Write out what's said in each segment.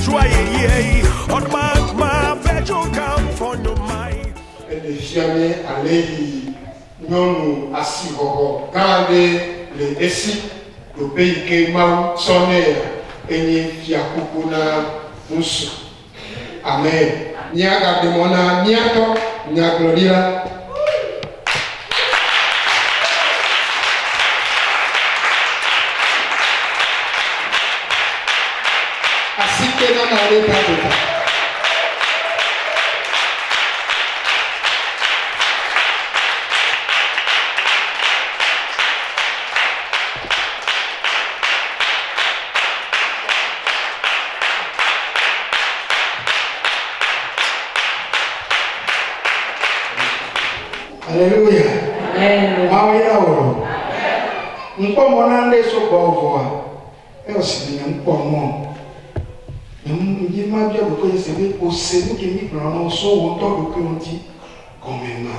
joyeux, on ma fait au camp for no mind. Et fiamé allez non assis au garder les essais le pays que mau sonner et ni fiakupuna musu. Amen. Niaga demona niato nia gloria. Así que no me haré para. Alléluia. Amen. Amen. Nkpomo na nde so bovo a. E o si ni nkpomo. Ngi ma bia bo ko se be o se ni ke mi plan so wo to do ke onti comme ma.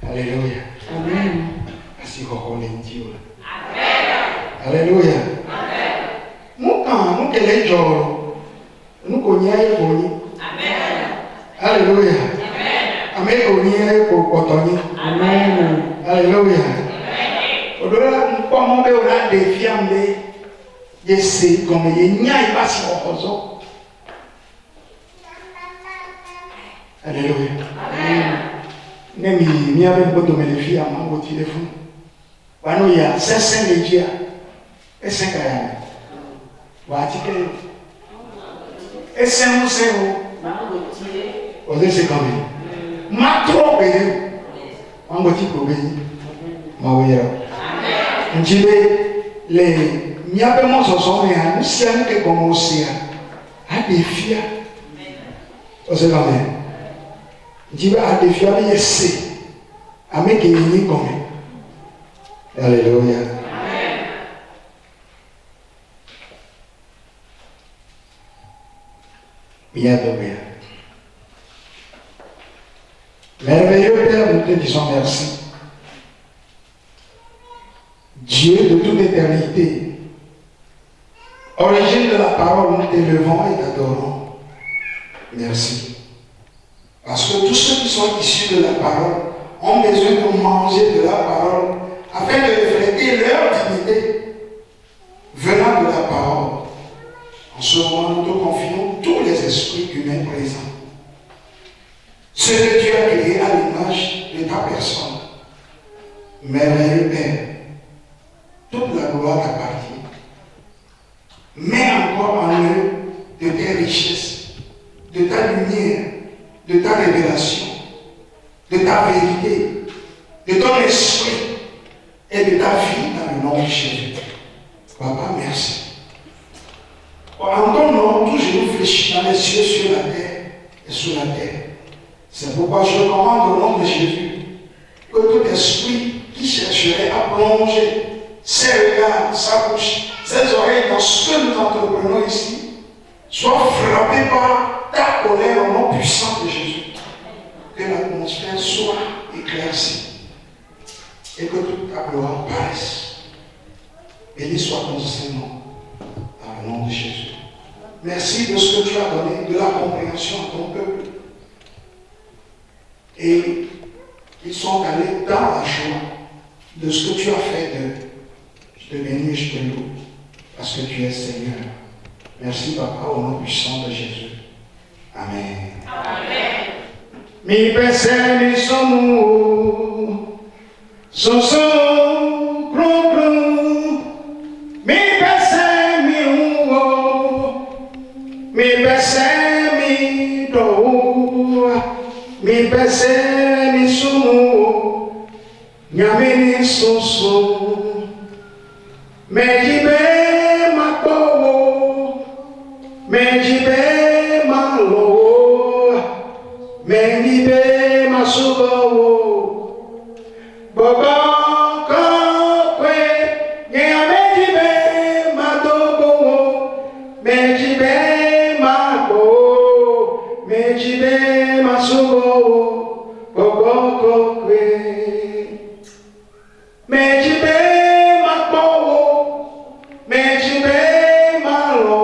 Alléluia. Amen. Asi ko ko le ndi o. Amen. Alléluia. Amen. Mu ke le joro. Nu ko nya e ko ni. Amen. Alléluia. Amen. Amen. Alléluia. Odora nkpomo be ora de fiambe yesi comme yenya ibasi okozo. Alléluia. Amen. Nemi mi ave bodo me le fia mango téléphone. Bano ya sesen lejia. Esen kaya. Wa tike. Esen museo mango tire. Ose se comme matro bede mango tipo bede mawira njile le miabe mososo me anu sia nke como sia adefia ose kame njile adefia be yese ameke ni kome. Alléluia. Amen. Bien bien. Merveilleux Père, nous te disons merci. Dieu de toute éternité, origine de la parole, nous t'élevons et t'adorons. Merci. Parce que tous ceux qui sont issus de la parole ont besoin de manger de la parole afin de refléter leur dignité venant de la parole. En ce moment, nous te confions tous les esprits humains présents. Ce que tu as créé à l'image de ta personne. Merveilleux Père, toute la gloire t'appartient. Mets encore en eux de tes richesses, de ta lumière, de ta révélation, de ta vérité, de ton esprit et de ta vie dans le nom de Jésus. Papa, merci. En ton nom, tout genou fléchit dans les cieux, sur la terre et sous la terre. C'est pourquoi je commande au nom de Jésus que tout esprit qui chercherait à plonger ses regards, sa bouche, ses oreilles dans ce que nous entreprenons ici, soit frappé par ta colère au nom puissant de Jésus. Que l'atmosphère soit éclaircie et que toute ta gloire paraisse. Béni soit ton Saint-Nom dans le nom de Jésus. Merci de ce que tu as donné, de la compréhension à ton peuple. Et ils sont allés dans la joie de ce que tu as fait d'eux. Je te bénis et je te loue parce que tu es Seigneur. Merci Papa au nom puissant de Jésus. Amen. Amen. Mi pensé mi sono so cro mi pensé mi mi pensé mi do mi pensé mi sono nyame ni so mejibe mapo mejibe malo mejibe masubo baba kakwe mejibe madobo mejibe mapo mejibe masubo baba kakwe mejibe mapo mejibe malo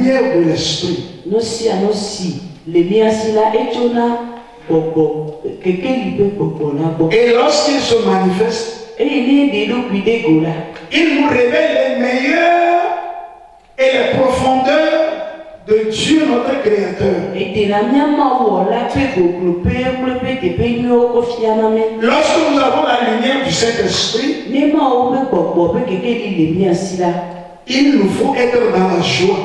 lumière de l'esprit. Et lorsqu'il se manifeste, il nous révèle les meilleurs et les profondeurs de Dieu notre Créateur. Lorsque nous avons la lumière du Saint-Esprit, il nous faut être dans la joie.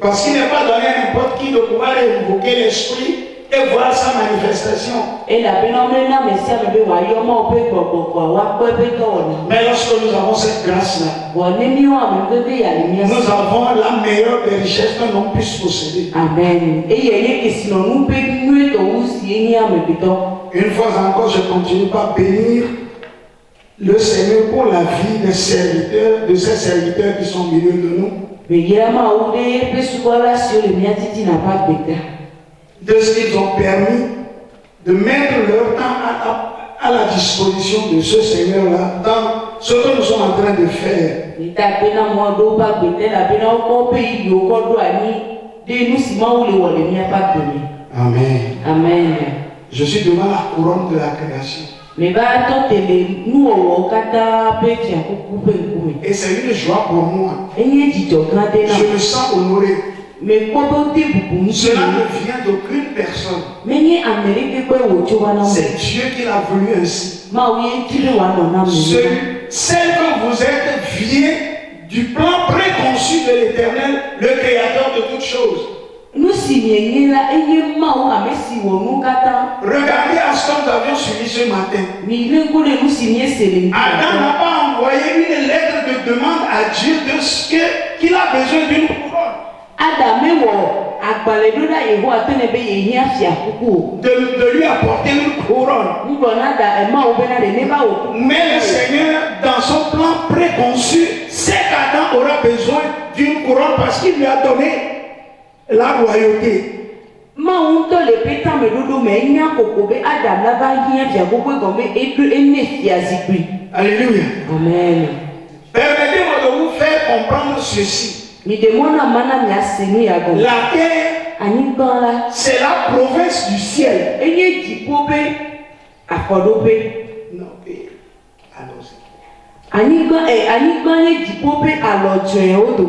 Parce qu'il n'est pas donné à n'importe qui de pouvoir invoquer l'Esprit et voir sa manifestation. Mais lorsque nous avons cette grâce-là, nous avons la meilleure des richesses qu'un homme puisse posséder. Amen. Une fois encore, je continue par bénir le Seigneur pour la vie des serviteurs, de ces serviteurs qui sont au milieu de nous. De ce qu'ils ont permis de mettre leur temps à la disposition de ce Seigneur-là dans ce que nous sommes en train de faire. Amen. Amen. Je suis devant la couronne de la création. Et c'est une joie pour moi. Je me sens honoré. Cela ne vient d'aucune personne. C'est Dieu qui l'a voulu ainsi. Celle que vous êtes vient du plan préconçu de l'Éternel, le Créateur de toutes choses. Regardez à ce que nous avions suivi ce matin. Adam n'a pas envoyé une lettre de demande à Dieu de ce qu'il a besoin d'une couronne. De lui apporter une couronne. Mais le Seigneur, dans son plan préconçu, sait qu'Adam aura besoin d'une couronne parce qu'il lui a donné la royauté. Alléluia. Amen. Permettez-moi de vous faire comprendre ceci. La terre, c'est la province du ciel. Non,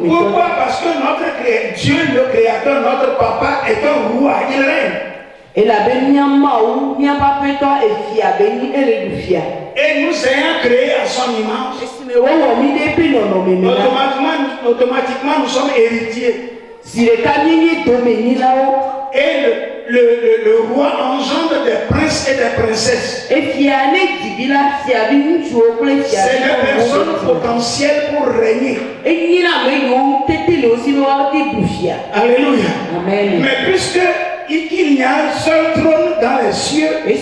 pourquoi? Parce que notre Dieu, le Créateur, notre Papa, est un roi, il règne. Et nous ayant créé à son image, automatiquement nous sommes héritiers. Et le roi engendre des princes et des princesses. C'est des personnes potentielles pour régner. Alléluia. Amen. Mais puisque il y a un seul trône dans les cieux, il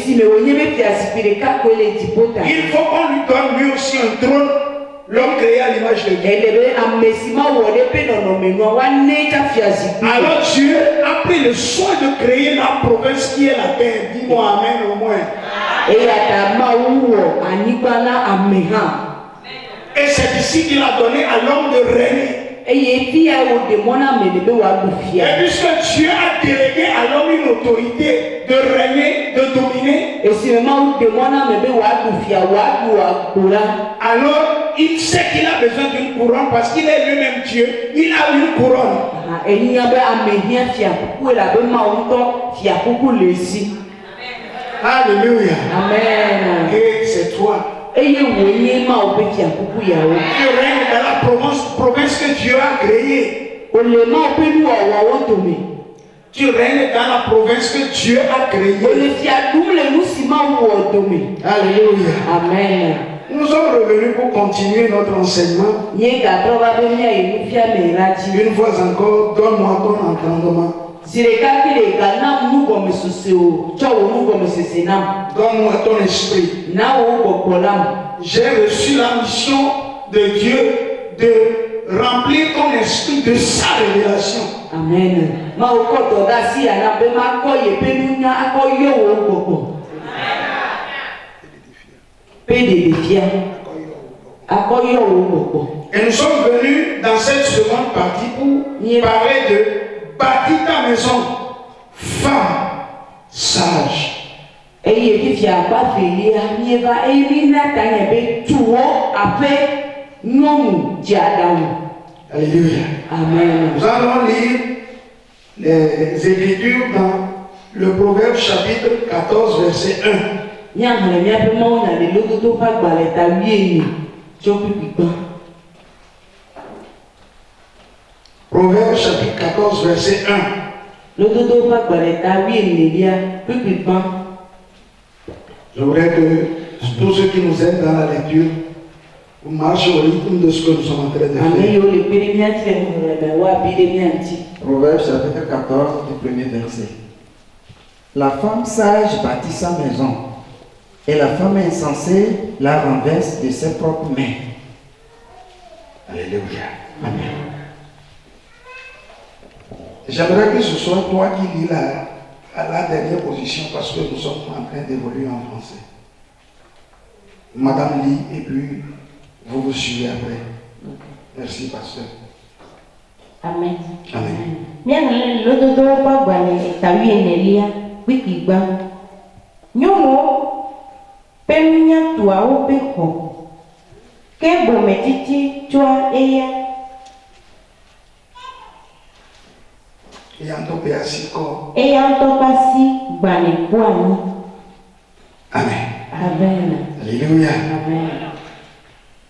faut qu'on lui donne lui aussi un trône. L'homme créé à l'image de Dieu. Alors Dieu a pris le soin de créer la province qui est la terre. Dis-moi amen au moins. Et c'est ici qu'il a donné à l'homme de régner. Et puisque Dieu a délégué à l'homme une autorité de régner, de dominer, alors il sait qu'il a besoin d'une couronne parce qu'il est lui-même Dieu. Il a une couronne. Alléluia. Amen. Et c'est toi. Tu règnes dans la province que Dieu a créée. Tu règnes dans la province que Dieu a créée. Alléluia. Amen. Nous sommes revenus pour continuer notre enseignement. Une fois encore, donne-moi ton entendement. Donne-moi ton esprit. J'ai reçu la mission de Dieu de remplir ton esprit de sa révélation. Amen. Et nous sommes venus dans cette seconde partie pour parler de bâtir ta maison, femme sage. Alléluia. Amen. Nous allons lire les Écritures dans le Proverbe chapitre 14, verset 1. Proverbe chapitre 14, verset 1. Je voudrais que tous ceux qui nous aident dans la lecture, vous marchez au rythme de ce que nous sommes en train de faire. Proverbe chapitre 14 du premier verset. La femme sage bâtit sa maison, et la femme insensée la renverse de ses propres mains. Alléluia. Amen. J'aimerais que ce soit toi qui lis la dernière position parce que nous sommes en train d'évoluer en français. Madame lit et puis vous suivez après. Merci, pasteur. Amen. Amen. Bien, le dodo pas gagné, t'as vu une elia, oui qui bat. Nyomo, pemia toi au péco. Que bon métiti, toi et ya. Et en tout cas, si quoi. Et en tout cas, si, bani kwani. Amen. Amen. Alléluia. Amen.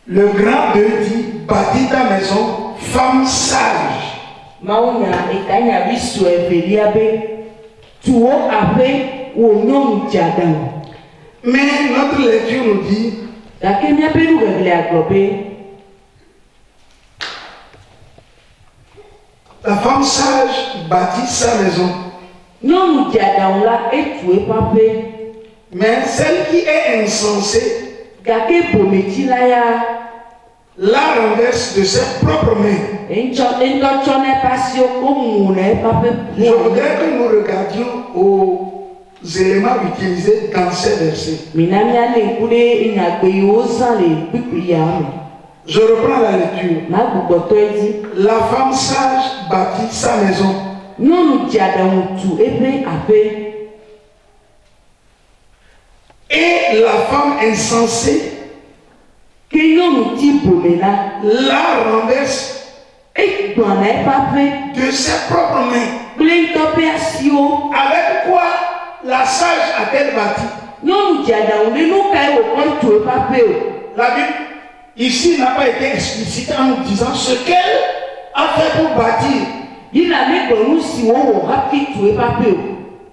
Le grand Dieu dit, bâtis ta maison, femme sage. Mauna ekanya bisu evelia be tuo ape wo nyom jadam. Mais notre lecture nous dit, La kenya pe nous régler agrobe. la femme sage bâtit sa maison. Nyom jadam la etue pape. Mais celle qui est insensée Gake bometi la ya la renverse de ses propres mains. enchone pasio komune pape. Je voudrais que nous regardions aux éléments utilisés dans ces versets. Minami ale kude inyagbe yo san le pipi ya me. Je reprends la lecture. Ma gboto edi. La femme sage bâtit sa maison. Nyom jadam tu epe ape. Et la femme insensée Que nyom ti bomela la renverse egbone pape. de ses propres mains. Blintope asio. Avec quoi la sage a-t-elle bâti? Nyɔnu dziaɖaŋu ɖe nu ka ye wòkɔ tu eƒe aƒe o. La Bible ici n'a pas été explicite en nous disant ce qu'elle a fait pour bâtir. Yina mi gblɔ nu si wòwɔ hafi tu eƒe aƒe o.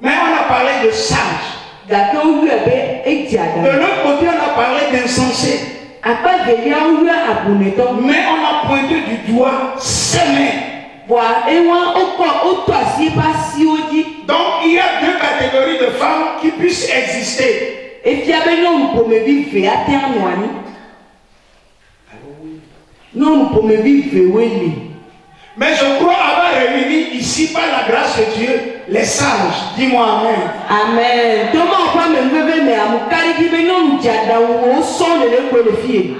Mais on a parlé de sage. Gake woyɔe be De edziaɖaŋu. l'autre côté, on a parlé d'insensé. Akpa velia woyɔ abunetɔ. Mais on a pointé du doigt ses mains. Bɔa ewa wotɔ asi eƒe asiwo dzi. Donc il y a deux catégories de femmes qui puissent exister. Efia be nyɔnu ƒomevi ve ate ŋu anyi. Nyɔnu ƒomevi vewoe li. Mais je crois avoir réuni ici par la grâce de Dieu les sages. Dis-moi amen. Amen. Toma ɔƒe amenuveve me amukari dzi be nyɔnu dziaɖaŋuwo sɔŋ le kpe le fie.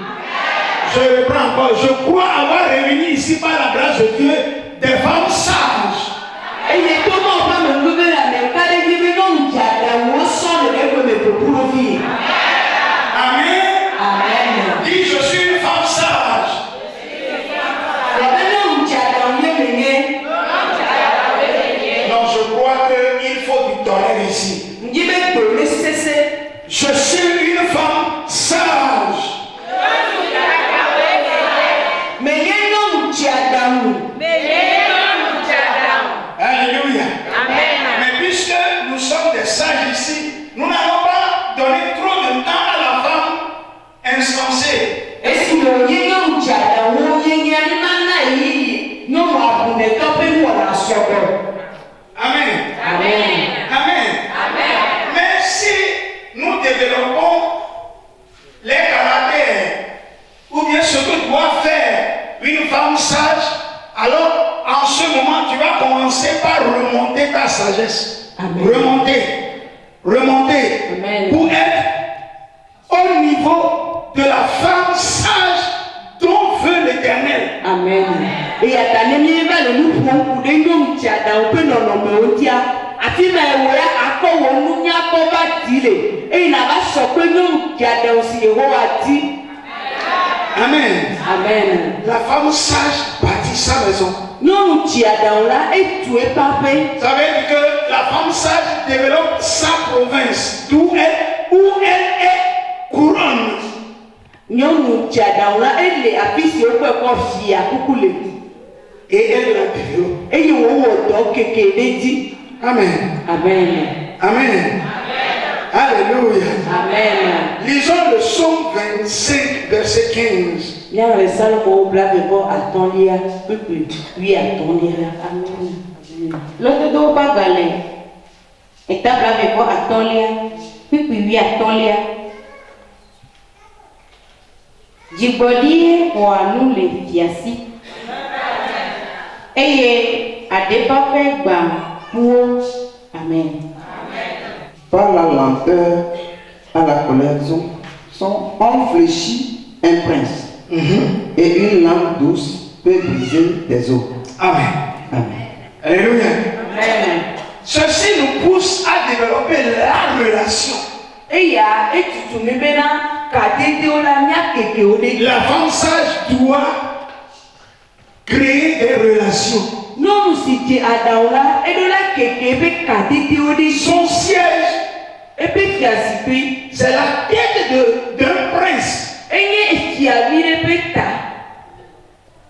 Je reprends encore. Je crois avoir réuni ici par la grâce de Dieu des femmes sages. Eye toma ɔƒe amenuveve le amukari dzi be nyɔnu dziaɖaŋuwo sɔŋ le kpe me ƒoƒu le fie. Amen. Amen. Dis, je suis une femme sage. Ebe nyɔnu dziaɖaŋu ye menye. Non, je crois qu'il faut du tonnerre ici. Ndi be gbe le sese. Je suis une femme sage. Menye nyɔnu dziaɖaŋu. Alléluia. Mais puisque nous sommes des sages ici, nous n'allons pas donner trop de temps à la femme insensée. Esi le nye nyɔnu dziaɖaŋu ye nye nana yi nyɔnu abunetɔ ƒe nuwɔna sɔgbɔ. Amen. Amen. Amen. Mais si nous développons les caractères ou bien ce que doit faire une femme sage, alors en ce moment tu vas commencer par remonter ta sagesse. Amen. Remonter Amen. pour être au niveau de la femme sage dont veut l'Éternel eyata ne mieva le nu ƒom ku ɖe nyɔnu tsiadawo ƒe nɔnɔmewo ŋutia afi ma ewoe akɔ wò nunyakpɔ va di le eye nava sɔ kple nyɔnu tsiadawo si Yehowa di. Amen. Amen. La femme sage bâtit sa maison. Nyɔnu tsiadawo la etu eƒe aƒe. Ça veut dire que la femme sage développe sa province où elle est couronne. Nyɔnu tsiadawo la ele afi si woƒe kɔ fia kuku le. Et elle la développe. Eye wòwɔ dɔ keke ɖe dzi. Amen. Amen. Amen. Alléluia. Amen. Lisons le psaume 25, verset 15. Nyɔnu le Salomo blave bɔ atɔ̃lia kpekpe wi atɔ̃lia. Amen. Lɔdodo bagale eta blave bɔ atɔ̃lia kpekpe wi atɔ̃lia. Dzigbɔɖie wɔa nu le fiasi eye aɖeƒaƒe gbã kpuwo. Amen. Par la lenteur à la colère on fléchit un prince. Et une langue douce peut briser des os. Amen. Amen. Alléluia. Amen. Ceci nous pousse à développer la relation. Eya etutu mi bena kadedewo la miakekewo ɖe. La femme sage doit créer des relations. Nyɔnu si dze aɖawo la eɖo la keke eƒe kadedewo ɖe. Son siège, Eƒe fiazikpui c'est la tête d'un prince. enye fiavi ɖe ƒe ta.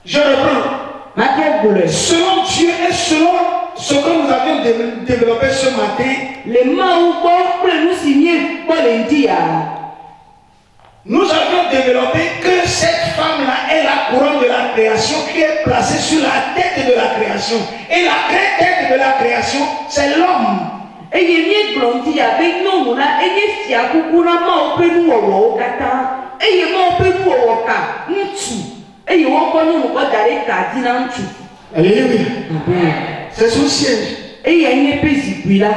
Je reprends. Matrɔ gblɔe. Selon Dieu et selon ce que nous avions développé ce matin, Le Mawu gbɔ kple nu si míekpɔ le ŋdi ya. nous avions développé que cette femme-là est la couronne de la création qui est placée sur la tête de la création. Et la tête de la création, c'est l'homme. Eye míegblɔ ŋdi ya be nyɔnu la enye fiakuku na Mawu ƒe nuwɔwɔwo katã. Eye Mawu ƒe nuwɔwɔ ka ŋutsu. Eye wɔkɔ nyɔnu kɔ da ɖe ka dzi na ŋutsu. Alléluia. C'est son siège. Eye enye eƒe zikpui la.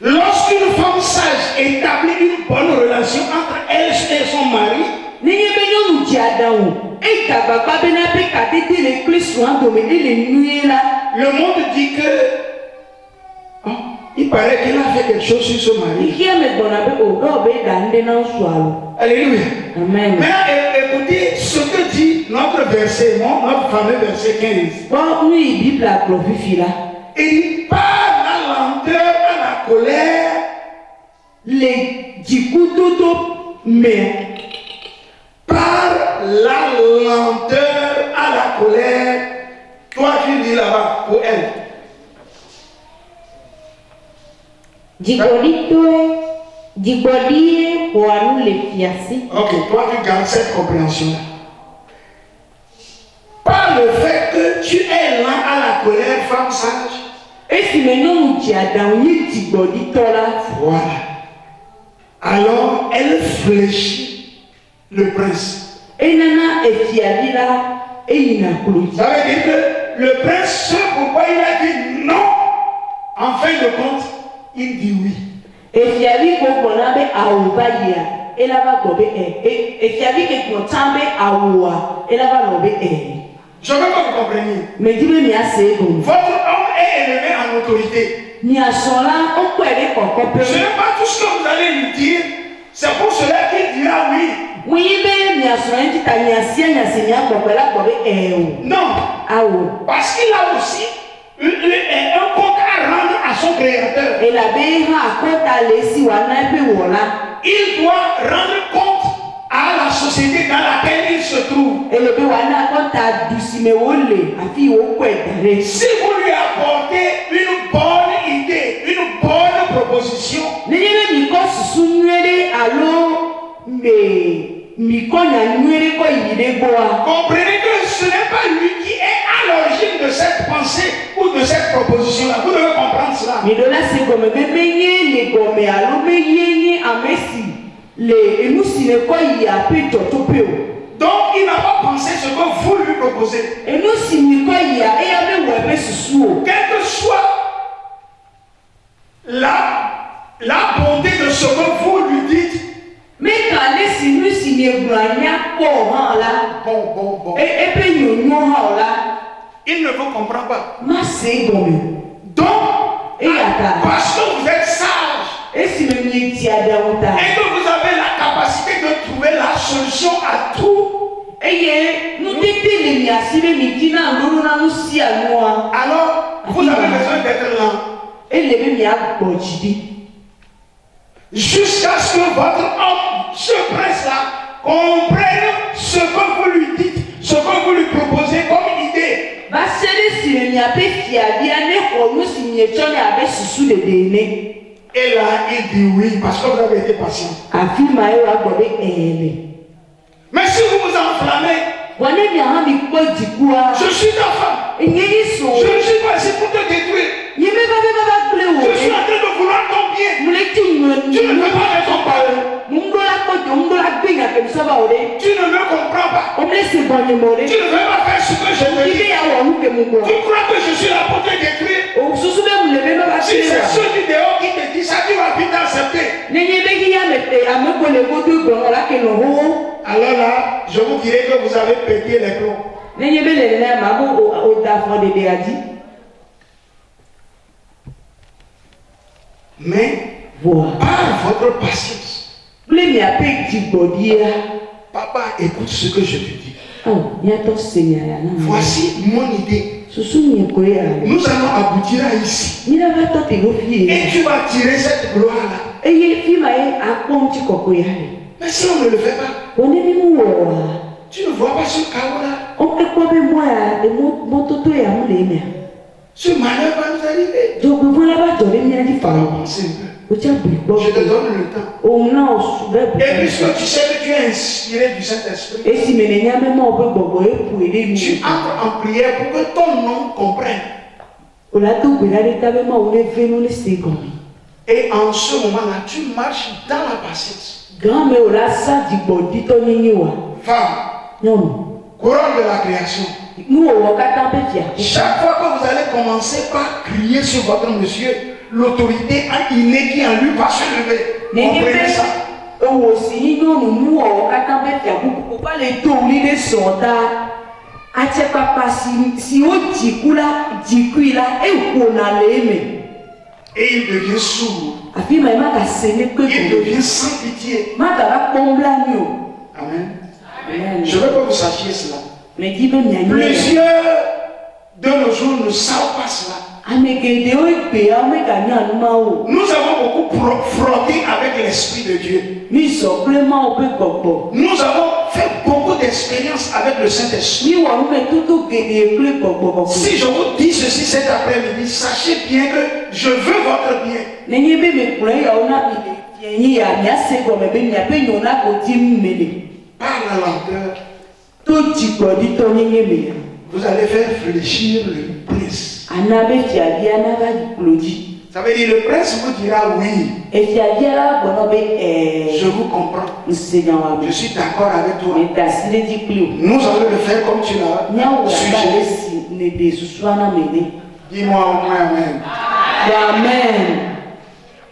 Lorsqu'une femme sage établit une bonne relation entre elle et son mari, Nenye be nyɔnu dze aɖaŋu eye agbagba bena eƒe kadede le kple srɔ̃a dome ele nyuie la. le monde dit que il paraît qu'elle a fait quelque chose sur ce mari. Xixia me gbɔna be o ɖɔ be ɖa ŋɖe na ŋutsua lo. Alléluia. Amen. Maintenant, écoutez ce que dit notre verset, notre fameux verset 15. Gbɔ nu yi Biblia gblɔ fifi la. Il par la lenteur à la colère, Le dzikudodo me. par la lenteur à la colère, toi tu dis là-bas pour elle. Dzigbɔɖie wɔa nu le fiasi. Ok, toi tu gardes cette compréhension-là. Par le fait que tu es lent à la colère, femme sage. Esime nyɔnu dze aɖaŋu nye dzigbɔɖitɔ la. Voilà. Alors elle fléchit le prince. Enana efiavi la eyina klo dzi. Ça veut dire que le prince, ce pourquoi il a dit non, en fin de compte, il dit oui. Efiavi ko gbɔna be awu va yia ela va gbɔ be efiavi ke gbɔtã be awua ela va lɔ be Je veux que vous compreniez. Medi be miase egome. Votre homme est élevé en autorité. Miasrɔ̃ la wokɔe ɖe kɔkɔƒe. Ce n'est pas tout ce que vous allez lui dire. C'est pour cela qu'il dira oui. Wòye be miasrɔ̃ ŋuti ta miasia miase miagbɔƒe la gbɔ be o. Non. Awo. Parce qu'il a aussi un compte à rendre à son créateur. Elabe hã akɔta le esi wòana eƒe wɔla. Il doit rendre compte à la société dans laquelle il se trouve. Elebe wòana akɔta du si me wole afi wokɔe da ɖe. Si vous lui apportez une bonne idée, une bonne proposition, Nenye be mikɔ susu nyuie ɖe alo mikɔ nya nyuie ɖe kɔ yi ɖe gbɔa. comprenez que ce n'est pas lui qui est à l'origine de cette pensée ou de cette proposition-là. Vous devez comprendre cela. Miɖo la se gɔme be menye le gɔme alo meye nye ame si le enu si ne kɔ yi aƒe dzɔtsoƒe o. Donc il n'a pas pensé ce que vous lui proposez. Enu si mi kɔ yia eya be wɔ eƒe susu o. Quelle que soit la bonté de ce que vous lui dites, Meka ne si nu si mi egblɔa nya Bon. Il ne vous comprend pas. Donc, parce que vous êtes sage et que vous avez la capacité de trouver la solution à tout, alors vous avez besoin d'être lent. Jusqu'à ce que votre homme, ce prince-là, comprenne ce que vous lui dites, ce que vous lui proposez comme idée. Et là, il dit oui, parce que vous avez été patient. Mais si vous vous enflammez, je suis ta femme. Je ne suis pas ici pour te détruire. Je suis en train de vouloir ton bien. Tu ne veux pas être ton parole. Tu ne me comprends pas. Tu ne veux pas faire ce que je te dis. Tu crois que je suis là pour te détruire. Si c'est ceux du dehors qui te disent ça, tu vas vite accepter. Alors là, je vous dirai que vous avez pété les plombs. Mais par votre patience, papa, écoute ce que je te dis. Voici mon idée. Nous allons aboutir à ici. Et tu vas tirer cette gloire-là. Mais si on ne le fait pas, tu ne vois pas ce chaos-là. Ce malheur va nous arriver. Je te donne le temps. Et puisque tu sais que tu es inspiré du Saint-Esprit, tu entres en prière pour que ton nom comprenne. Et en ce moment-là, tu marches dans la patience. Femme, couronne de la création. Chaque fois que vous allez commencer par crier sur votre monsieur, l'autorité innée qui en lui va se lever. Comprenez ça. Et il devient sourd. Il devient sans pitié. Amen. Je veux que vous sachiez cela. Plusieurs de nos jours ne savent pas cela. Nous avons beaucoup frotté avec l'Esprit de Dieu. Nous avons fait beaucoup d'expériences avec le Saint-Esprit. Si je vous dis ceci cet après-midi, sachez bien que je veux votre bien. Par la lenteur, vous allez faire fléchir le prince. Ça veut dire le prince vous dira oui. Je vous comprends. Je suis d'accord avec toi. Nous allons le faire comme tu l'as suggéré. Dis-moi au moins amen. Amen.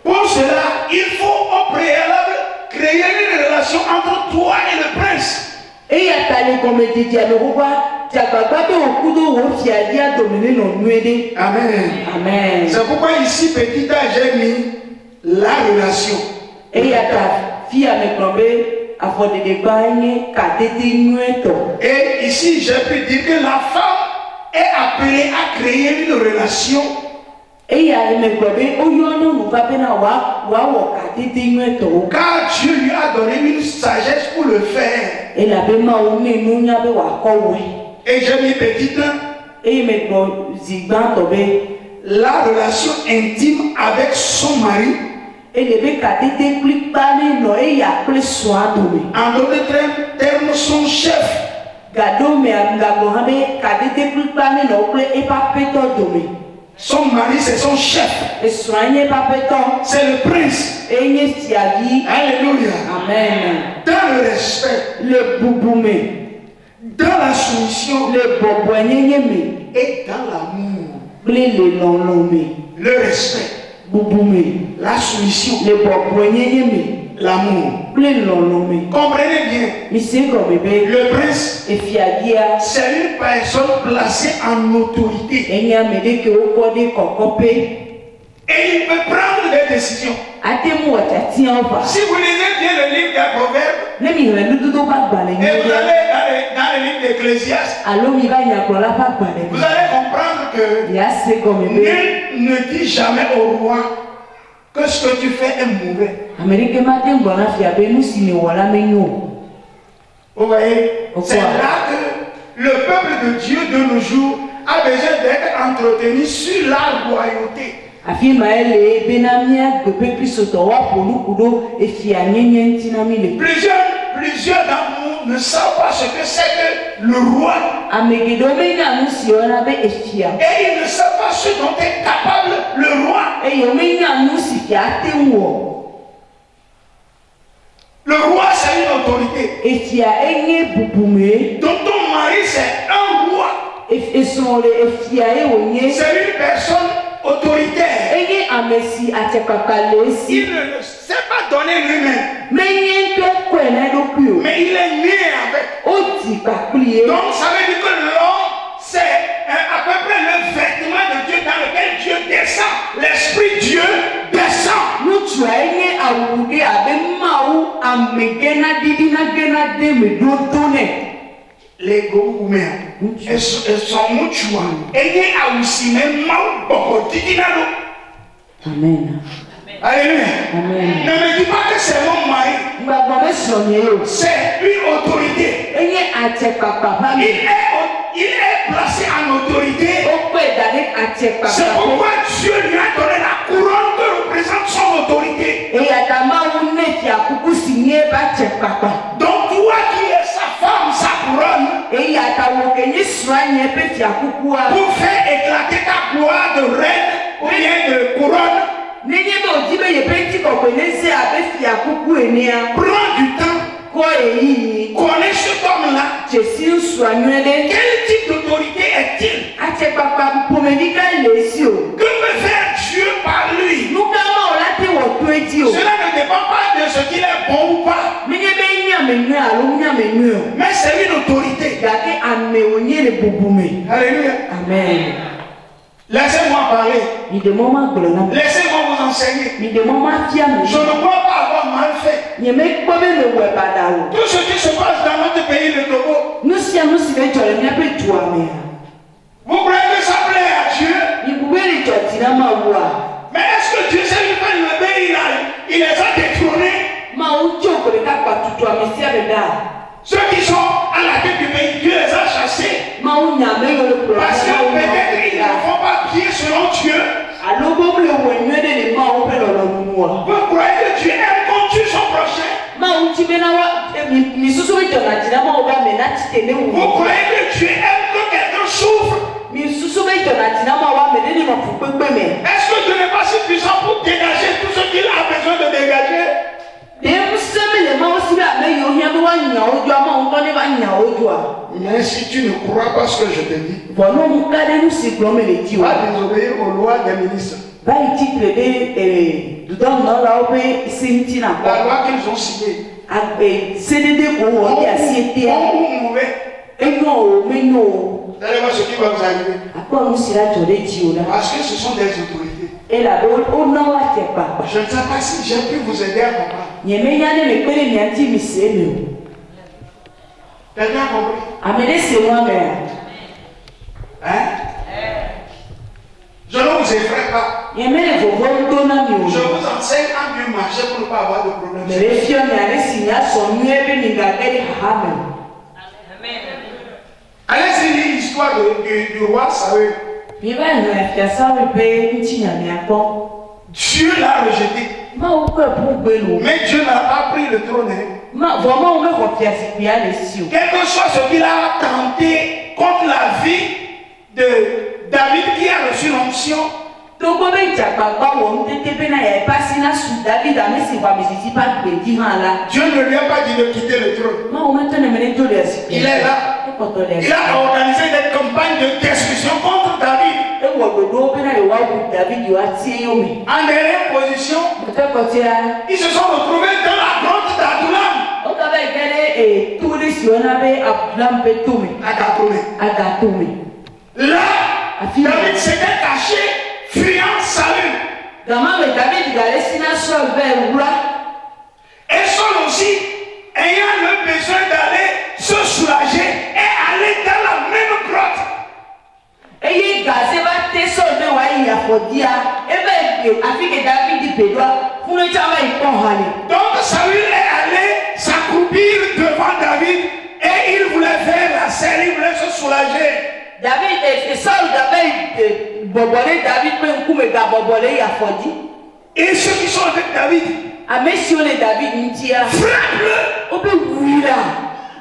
Pour cela, il faut au préalable créer une relation entre toi et le prince. Amen. Amen. C'est pourquoi ici, petit a, j'ai mis la relation. Et ici, j'ai pu dire que la femme est appelée à créer une relation. Car Dieu lui a donné une sagesse pour le faire. Et j'ai mis petite la relation intime avec son mari. En d'autres termes, son chef. Son mari, c'est son chef. C'est le prince. Alléluia. Amen. Dans le respect, dans la soumission et dans l'amour. Le respect, la soumission l'amour. Comprenez bien, le prince, c'est une personne placée en autorité. Et il peut prendre des décisions. Si vous lisez bien le livre des Proverbes, et vous allez dans le livre d'Ecclésiaste, vous allez comprendre que nul ne dit jamais au roi que ce que tu fais est mauvais. Vous voyez, c'est là que le peuple de Dieu de nos jours a besoin d'être entretenu sur la royauté. Plusieurs d'entre nous ne savent pas ce que c'est que le roi. Et ils ne savent pas ce dont est capable le roi. Le roi, c'est une autorité. Donc ton mari, c'est un roi. C'est une personne autoritaire. Il ne sait pas donner lui-même. Mais il est né avec. Donc ça veut dire que l'homme, c'est à peu près le vêtement de Dieu dans lequel Dieu descend. L'Esprit Dieu descend. Les gourmets, elles sont mutuelles. Et a aussi même Amen. Alléluia. Amen. Ne me dis pas que c'est mon mari. C'est une autorité. Il est placé en autorité. C'est pourquoi Dieu lui a donné la couronne que représente son autorité. Donc toi qui es sa femme, sa couronne, pour faire éclater ta gloire de reine ou bien de couronne, prends du temps. Connais cet homme-là. Quel type d'autorité est-il? Que peut faire Dieu par lui? Cela ne dépend pas de ce qu'il est bon ou pas. Mais c'est une autorité. Alléluia. Amen. Laissez-moi parler. Laissez-moi vous enseigner. Je ne crois pas avoir mal fait. Tout ce qui se passe dans notre pays, le Togo, vous croyez que ça plaît à Dieu? Mais est-ce que Dieu s'est lui fait le pays, il les a détournés? Ceux qui sont à la tête du pays, Dieu les a chassés. Parce que peut-être ils ne font pas pied selon Dieu. Vous croyez que Dieu aime qu'on tue son prochain? Vous croyez que Dieu aime que quelqu'un souffre? Est-ce que Dieu n'est pas suffisant pour dégager tout ce qu'il a besoin de dégager? Mais si tu ne crois pas ce que je te dis, va désobéir aux lois des ministres. La loi qu'ils ont signée. Vous allez voir ce qui va vous arriver. Parce que ce sont des autorités. Je ne sais pas si j'ai pu vous aider à comprendre. Quelqu'un a compris? Hein? Je ne vous effraie pas. Je vous enseigne à mieux marcher pour ne pas avoir de problème. Allez-y lire l'histoire du roi Saül. Dieu l'a rejeté. Mais Dieu n'a pas pris le trône. Quel que soit ce qu'il a tenté contre la vie de David qui a reçu l'onction, Dieu ne lui a pas dit de quitter le trône. Il est là. Il a organisé des campagnes de destruction contre David. En dernière position, ils se sont retrouvés dans la yɔna be Abraham be tome. Agatome. Là, David s'était caché, fuyant Saül. Gama me David gale sina Saul be wura. Et Saul aussi, ayant le besoin d'aller se soulager et aller dans la même grotte. Eye gaze ba te Saul be wa yi afodia. Ebe afi ke David bedwa. Funu chama ipon hali. Donc Saül est allé s'accroupir devant David et il voulait faire la scène, il voulait se soulager. David et Saul David bobole David pe nkume ga bobole ya fodi. Et ceux qui sont avec David, Amesiole David ntia. frappe-le. Obe wira.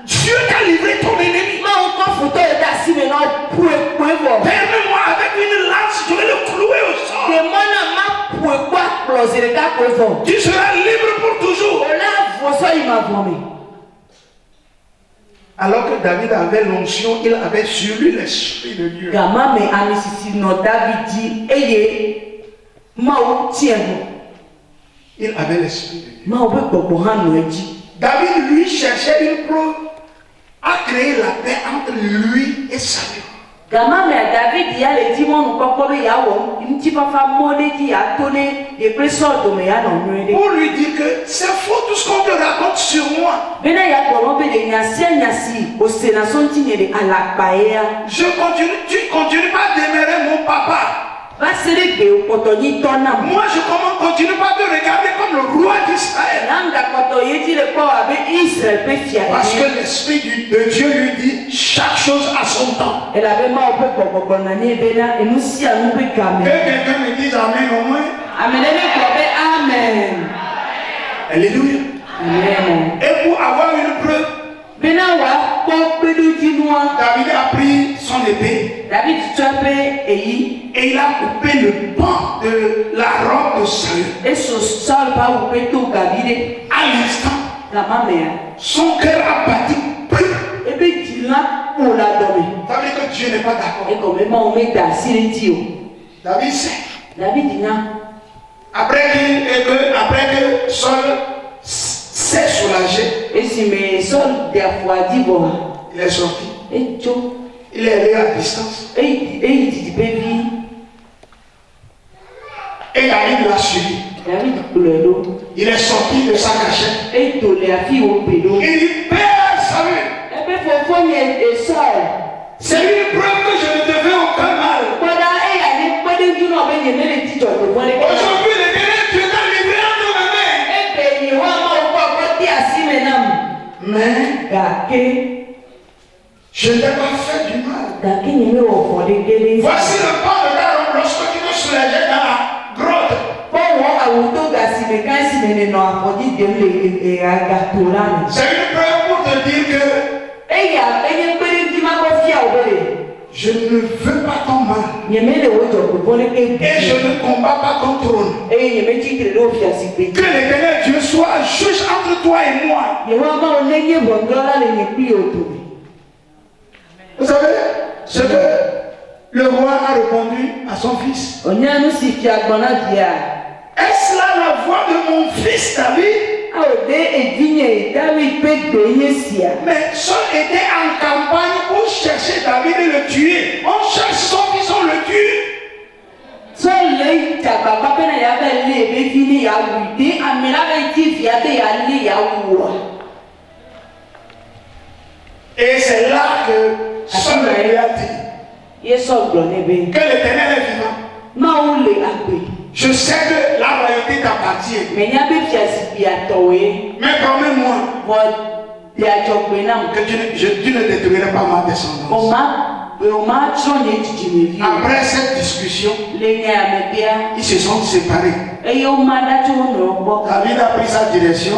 Dieu t'a livré ton ennemi. Ma encore photo est assis maintenant pour Permets-moi avec une lance, je vais le clouer au sol. demande ma pour quoi closer le cas pour Tu seras libre pour toujours. Ola voso il m'a vomé. Alors que David avait l'onction, il avait sur lui l'esprit de Dieu. Gama me amisisi no David dit eye ma o tien. Il avait l'esprit de Dieu. Ma o be gbogbo han no eji. David, lui, cherchait une preuve à créer la paix entre lui et Saül. Gama me David ya le di mo nkoko be ya wo nti papa mo le di ya tone de preso do me ya no nwede. Pour lui dire que c'est faux tout ce qu'on te raconte sur moi. Bena ya koro be de nyasi o se na so ntinye de alakpa ya. Tu continues pas d'aimer mon papa. Ba sere be o potoni tona. Moi, je continue pas de regarder comme le roi d'Israël. Nanga poto yeti le ko abe Israël pe fia. Parce que l'esprit de Dieu lui dit chaque chose à son temps. Elle avait mal au peu comme et nous si à nous Que quelqu'un me dise Amen au moins. Amen. Amen. Alléluia. Amen. Et pour avoir une preuve, David a pris son épée. David et il a coupé le pan de la robe de Saül. Et ce sol pas au péto David. À l'instant, la mère. Son cœur a battu. Et puis il a pour la donner. Ça veut dire que Dieu n'est pas d'accord. Et comme on met d'assis les tios. David sait. David dit non. Après que Saul s'est soulagé. Et si mes Saul des fois dit bon. Il est sorti. Et Joe. Il est allé à distance. Et il dit baby. Et David l'a suivi. David pleure. Il est sorti de sa cachette. Et il dit la fille au pédo. Il dit Père Saül. Et puis pour faire et Saul. C'est une preuve que je ne te fais aucun mal. Aujourd'hui, l'Éternel Dieu t'a livré entre mes mains. Mais je ne t'ai pas fait du mal. Voici le pan de ta robe lorsque tu te soulageais dans la grotte. C'est une preuve pour te dire que je ne veux pas ton mal. Et je ne combats pas ton trône. Que l'Éternel Dieu soit juge entre toi et moi. Vous savez ce que le roi a répondu à son fils. Est-ce là la voix de mon fils David? Mais Saul était en campagne pour chercher David et le tuer. On cherche son fils, on le tue. Et c'est là que Saul lui a dit que l'Éternel est vivant. Je sais que la royauté t'appartient. Mais promets-moi que tu ne détruiras pas ma descendance. Après cette discussion, ils se sont séparés. David a pris sa direction.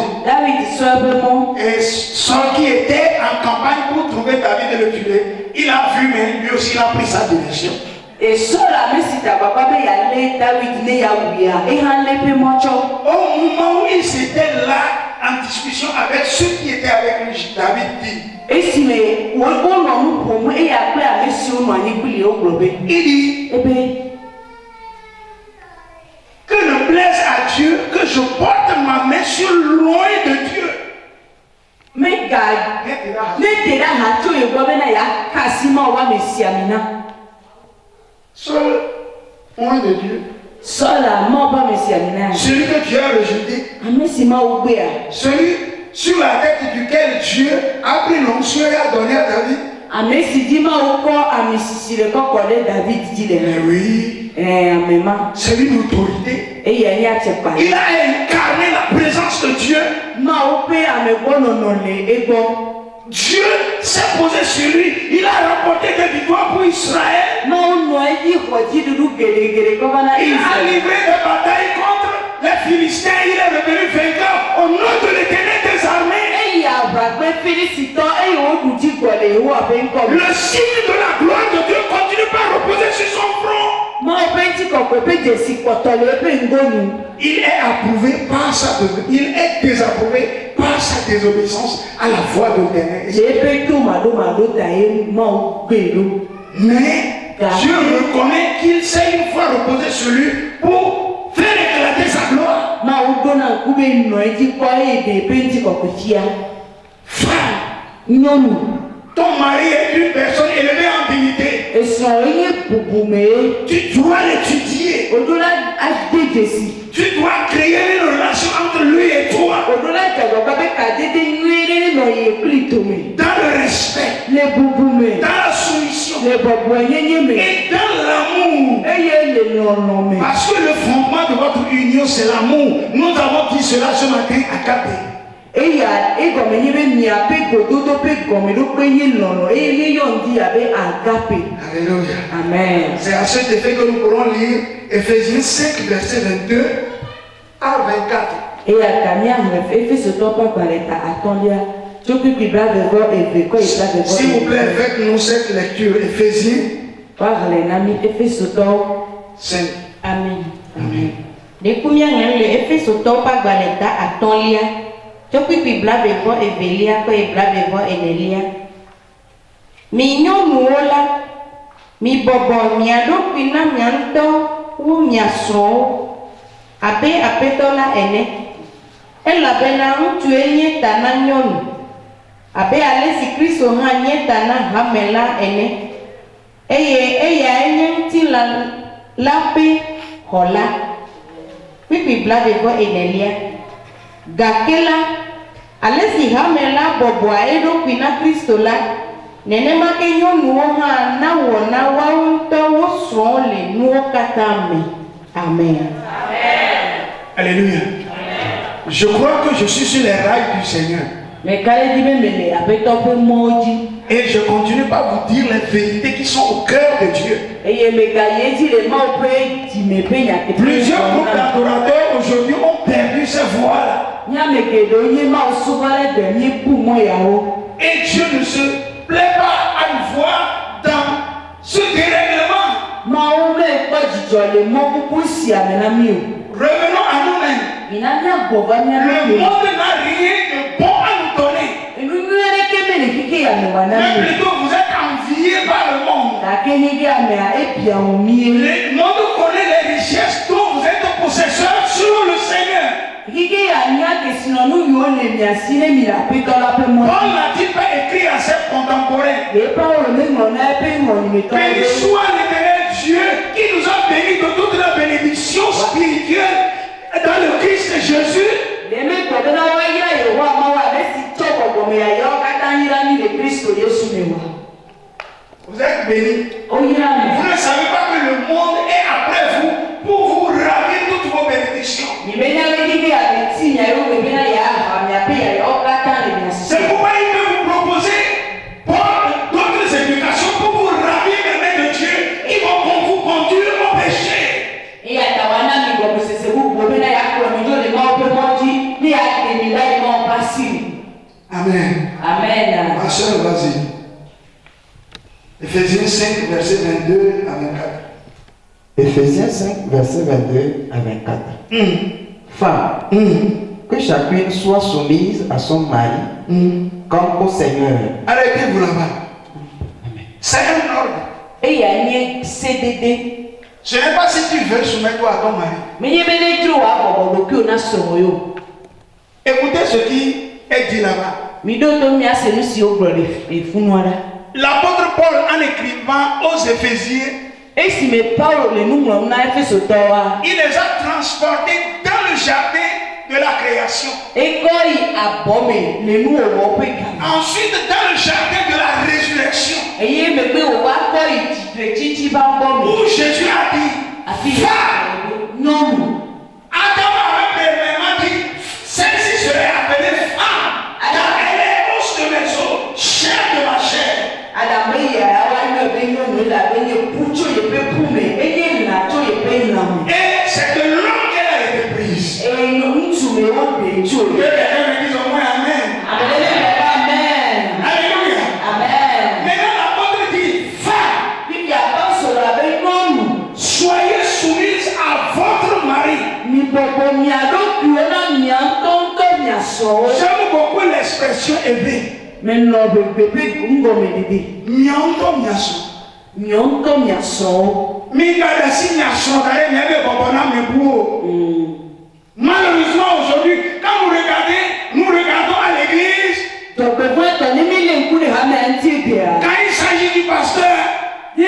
Et Saul qui était en campagne pour trouver David et le tuer, il a vu, mais lui aussi il a pris sa direction. Et cela me cite à papa mais il David ne ya et han au moment où il était là en discussion avec ceux qui étaient avec lui, David dit. Et si mais on nous pour et après avec si on manipule au globe. Il dit que ne plaise à Dieu que je porte ma main sur loin de Dieu. Mega, ne tera hato ye gomena ya kasima wa mesiamina. Seul, loin de Dieu. Sola, mo ba mesiamina. Celui que Dieu a rejeté. Amesima ubea. Celui sur la tête duquel Dieu a pris l'onction et a donné à David. Amesidima uko amesisile ko de David dile. Mais oui, amema. c'est une autorité. Et ya chepa. Il a incarné la présence de Dieu. Ma upe amebono nole ego. Dieu s'est posé sur lui. Il a remporté des victoires pour Israël. Ma uno eji khoji dudu gere ko bana Il a livré des batailles contre les Philistins. Il est revenu vainqueur au nom de l'Éternel des armées. Le signe de la gloire de Dieu continue à reposer sur son front. Il est approuvé par sa désobéissance. Il est désapprouvé par sa désobéissance à la voix de l'Éternel. Mais Dieu reconnaît qu'il s'est une fois reposé sur lui pour faire éclater sa gloire. Frère, ton mari est une personne élevée en dignité. Tu dois l'étudier. Tu dois créer une relation entre lui et toi. Dans le respect, dans la soumission et dans l'amour. Parce que le fondement de votre union, c'est l'amour. Nous avons dit cela ce matin à Capé. Alléluia. Amen. C'est à cet effet que nous pourrons lire Ephésiens 5, verset 22 à 24. S'il vous plaît, faites-nous cette lecture. Ephésiens 5. Amen. Amen. Nekumia ngale Efeso topa gbaleta atolia. Chokwi bibla bevo evelia ko ebla bevo enelia. Mi nyonuola mi bobo mi adopina mianto wu miaso ape apetola ene. Ela bena mtu enye tana nyonu. Ape alesi Kristo ha nye tana hamela ene. Eya enye mti lape hola. Pipi blade ko enelia. Gakela alesi hamela boboa edo kwina Kristo la. Nenema ke nyonu ha na wona wa unto wo so le nuo katame. Amen. Amen. Alléluia. Amen. Je crois que je suis sur les rails du Seigneur. Et je continue par vous dire les vérités qui sont au cœur de Dieu. Plusieurs groupes d'adorateurs aujourd'hui ont perdu ces voix-là. Et Dieu ne se plaît pas à nous voir dans ce dérèglement. Revenons à nous-mêmes. Le monde n'a rien de bon à nous donner. Mais plutôt vous êtes enviés par le monde. Le monde connaît les richesses dont vous êtes possesseurs selon le Seigneur. Paul n'a-t-il pas écrit à ses contemporains? Béni soit l'Éternel Dieu qui nous a bénis de toute la bénédiction spirituelle dans le Christ Jésus. Vous êtes bénis. Vous ne savez pas que le monde est après vous pour vous ravir toutes vos bénédictions. C'est pourquoi il peut vous proposer d'autres éducations pour vous ravir les mains de Dieu. Ils vont vous conduire au péché. Amen. Amen. Ma soeur, vas-y. Ephésiens 5, verset 22 à 24. Ephésiens 5, verset 22 à 24. Femme, que chacune soit soumise à son mari comme au Seigneur. Arrêtez-vous là-bas. C'est un ordre. Ce n'est pas si tu veux soumettre-toi à ton mari. Écoutez ce qui est dit là-bas. L'apôtre Paul, en écrivant aux Éphésiens, il les a transportés dans le jardin de la création. Ensuite, dans le jardin de la résurrection, où Jésus a dit, femme. Adam avait premièrement dit, celle-ci serait appelée femme, car elle est os de mes os, chair de ma chair. Et c'est de l'homme qu'elle a été prise. Que quelqu'un me dise au moins Amen. Alléluia. Maintenant l'apôtre dit, femme, soyez soumise à votre mari. J'aime beaucoup l'expression élevée. Nyonto miaso. Malheureusement aujourd'hui, quand nous regardons à l'église, quand il s'agit du pasteur, nos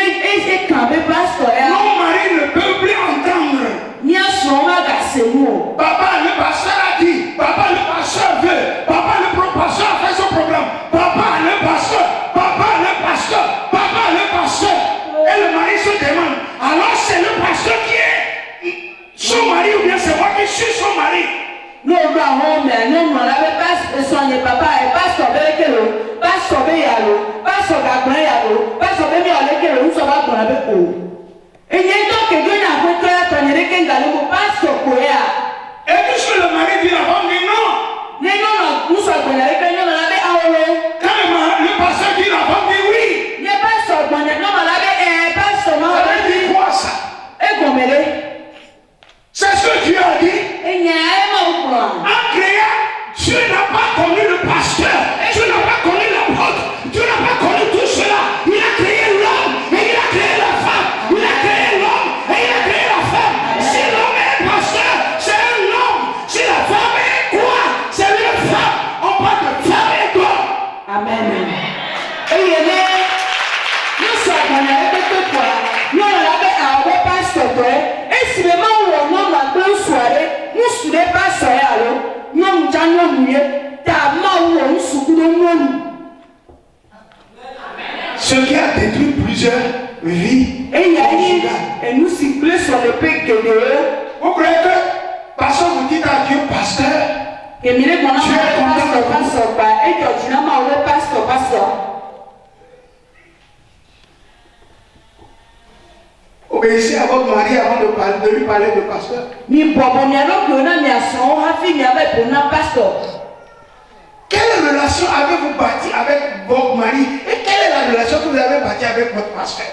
maris ne peuvent plus entendre. Papa, le pasteur a dit, papa, le pasteur veut, papa, le pasteur a fait son programme, papa, le pasteur, papa, le pasteur, papa, le pasteur. Et le mari se demande, alors c'est le pasteur qui est son mari ou bien c'est moi qui suis son mari? Et puisque le mari dit la femme dit non. Quand le pasteur dit la femme dit oui. Ça veut dire quoi ça? C'est ce que Dieu a dit. En créant, Dieu n'a pas connu le pasteur, Dieu n'a pas connu l'apôtre, Dieu n'a pas connu tout cela. Il a créé l'homme et il a créé la femme. Il a créé l'homme et il a créé la femme. Si l'homme est pasteur, c'est un homme. Si la femme est quoi? C'est une femme. On parle de femme et d'homme. Amen. Ce qui a détruit plusieurs vies. Et nous cycler sur le pic de vous croyez que parce que vous dites à Dieu pasteur, obéissez à votre mari avant de lui parler de pasteur. Quelle relation avez-vous bâti avec votre mari et quelle est la relation que vous avez bâtie avec votre pasteur?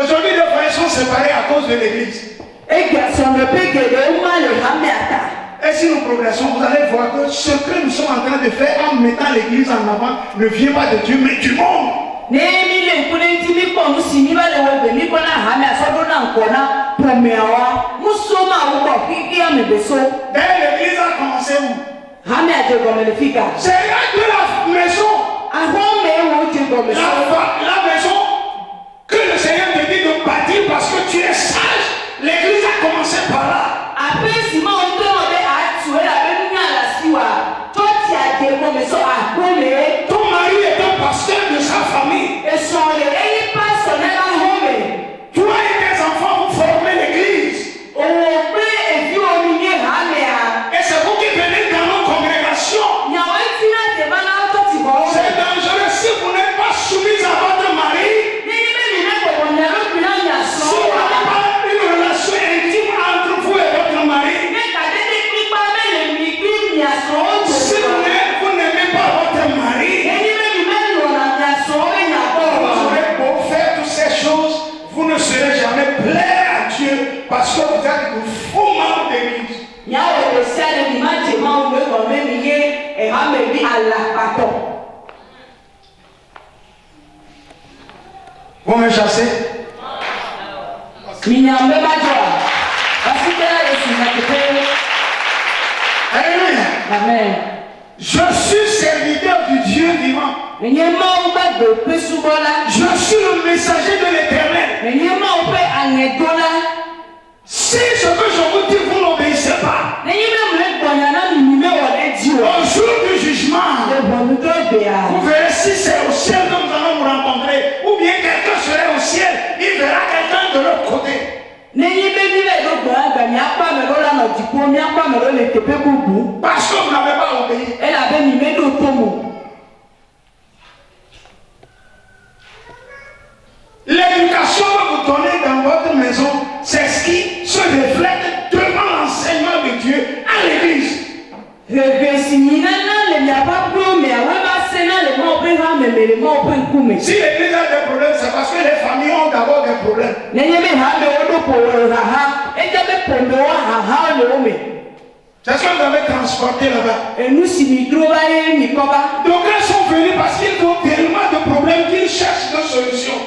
Aujourd'hui, les frères sont séparés à cause de l'église. Et si nous progressons, vous allez voir que ce que nous sommes en train de faire en mettant l'église en avant ne vient pas de Dieu, mais du monde. D'ailleurs, l'église a commencé où? C'est là de la maison. La maison que le Seigneur te dit de bâtir parce que tu es sage. L'église a commencé par là. Ton mari est un pasteur de sa famille. Toi et tes enfants vous formez l'église. Et c'est vous qui venez dans nos congrégations. C'est dangereux si vous n'êtes pas soumis à votre mari. Si vous n'avez pas une relation intime entre vous et votre mari. Si vous n'aimez pas votre mari. Vous aurez beau faire toutes ces choses, vous ne serez jamais plaire à Dieu parce que vous êtes de faux membres d'église. Vous me chassez? Alléluia. Amen. Je suis serviteur du Dieu vivant. Je suis le messager de l'Éternel. Si ce que je vous dis, vous n'obéissez pas, au jour du jugement, vous verrez si c'est au ciel que nous allons nous rencontrer, ou bien quelqu'un serait au ciel, il verra quelqu'un de l'autre côté. Parce que vous n'avez pas obéi. L'éducation que vous donnez dans votre maison, c'est ce qui se reflète devant l'enseignement de Dieu à l'église. Si l'église a des problèmes, c'est parce que les familles ont d'abord des problèmes. C'est ce que vous avez transporté là-bas. Donc ils sont venus parce qu'ils ont tellement de problèmes qu'ils cherchent des solutions.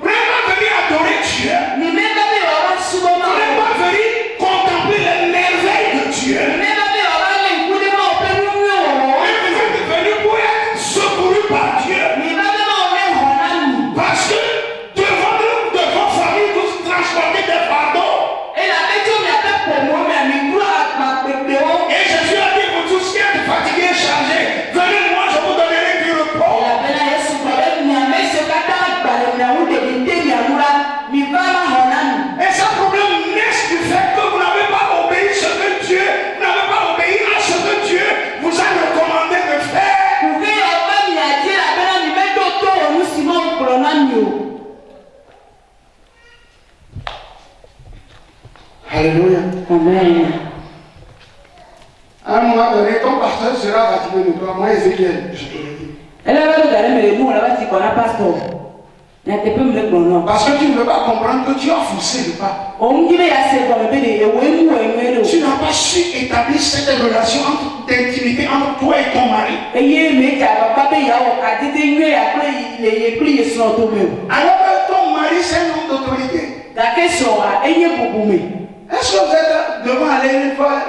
Vraiment venir adorer Dieu. Vraiment venir contempler les merveilles de Dieu. Et vous êtes venus pour être secourus par Dieu. Parce que devant vos familles, vous transportez des fardeaux. Et Jésus a dit pour tous qui êtes fatigués et chargés, venez moi, je vous donnerai du repos. Et ce problème naît du fait que vous n'avez pas obéi ce que Dieu, vous n'avez pas obéi à ce que Dieu vous a recommandé de faire. Alléluia. Amen. À un moment donné, ton pasteur sera fatigué de toi. Moi, Ézéchiel, je te le dis. Parce que tu ne veux pas comprendre que tu as forcé le pas. Tu n'as pas su établir cette relation d'intimité entre toi et ton mari. Alors que ton mari, c'est un homme d'autorité. Est-ce que vous êtes devant aller une fois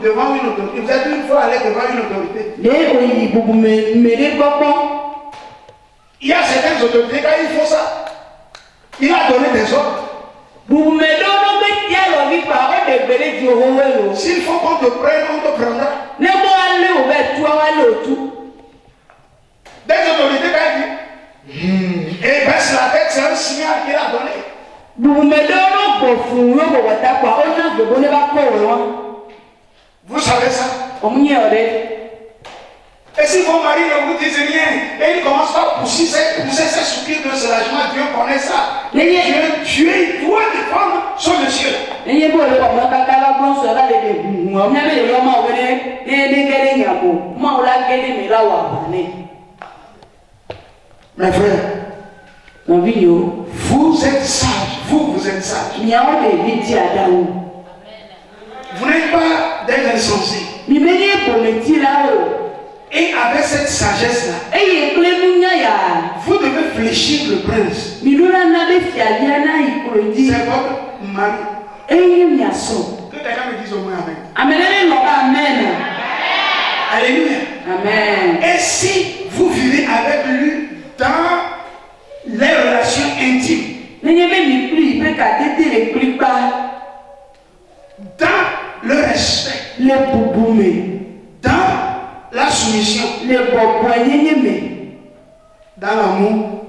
devant une autorité? Vous êtes une fois allé devant une autorité? Il y a certaines autorités, quand ils font ça, il a donné des ordres. S'il faut qu'on te prenne, on te prendra. Des autorités, quand ils disent, et baisse la tête, c'est un signal qu'il a donné. Vous savez ça? Et si vos maris ne vous disent rien, et ils commencent pas à pousser ses soupirs de soulagement, Dieu connaît ça. Dieu doit défendre son monsieur. Mes frères, vous êtes sages, vous êtes sages. Vous n'êtes pas des insensés. Et avec cette sagesse-là, vous devez fléchir le prince. C'est votre mari. Que quelqu'un me dise au moins Amen. Alléluia. Amen. Et si vous vivez avec lui dans les relations intimes, dans le respect, dans la soumission, dans l'amour,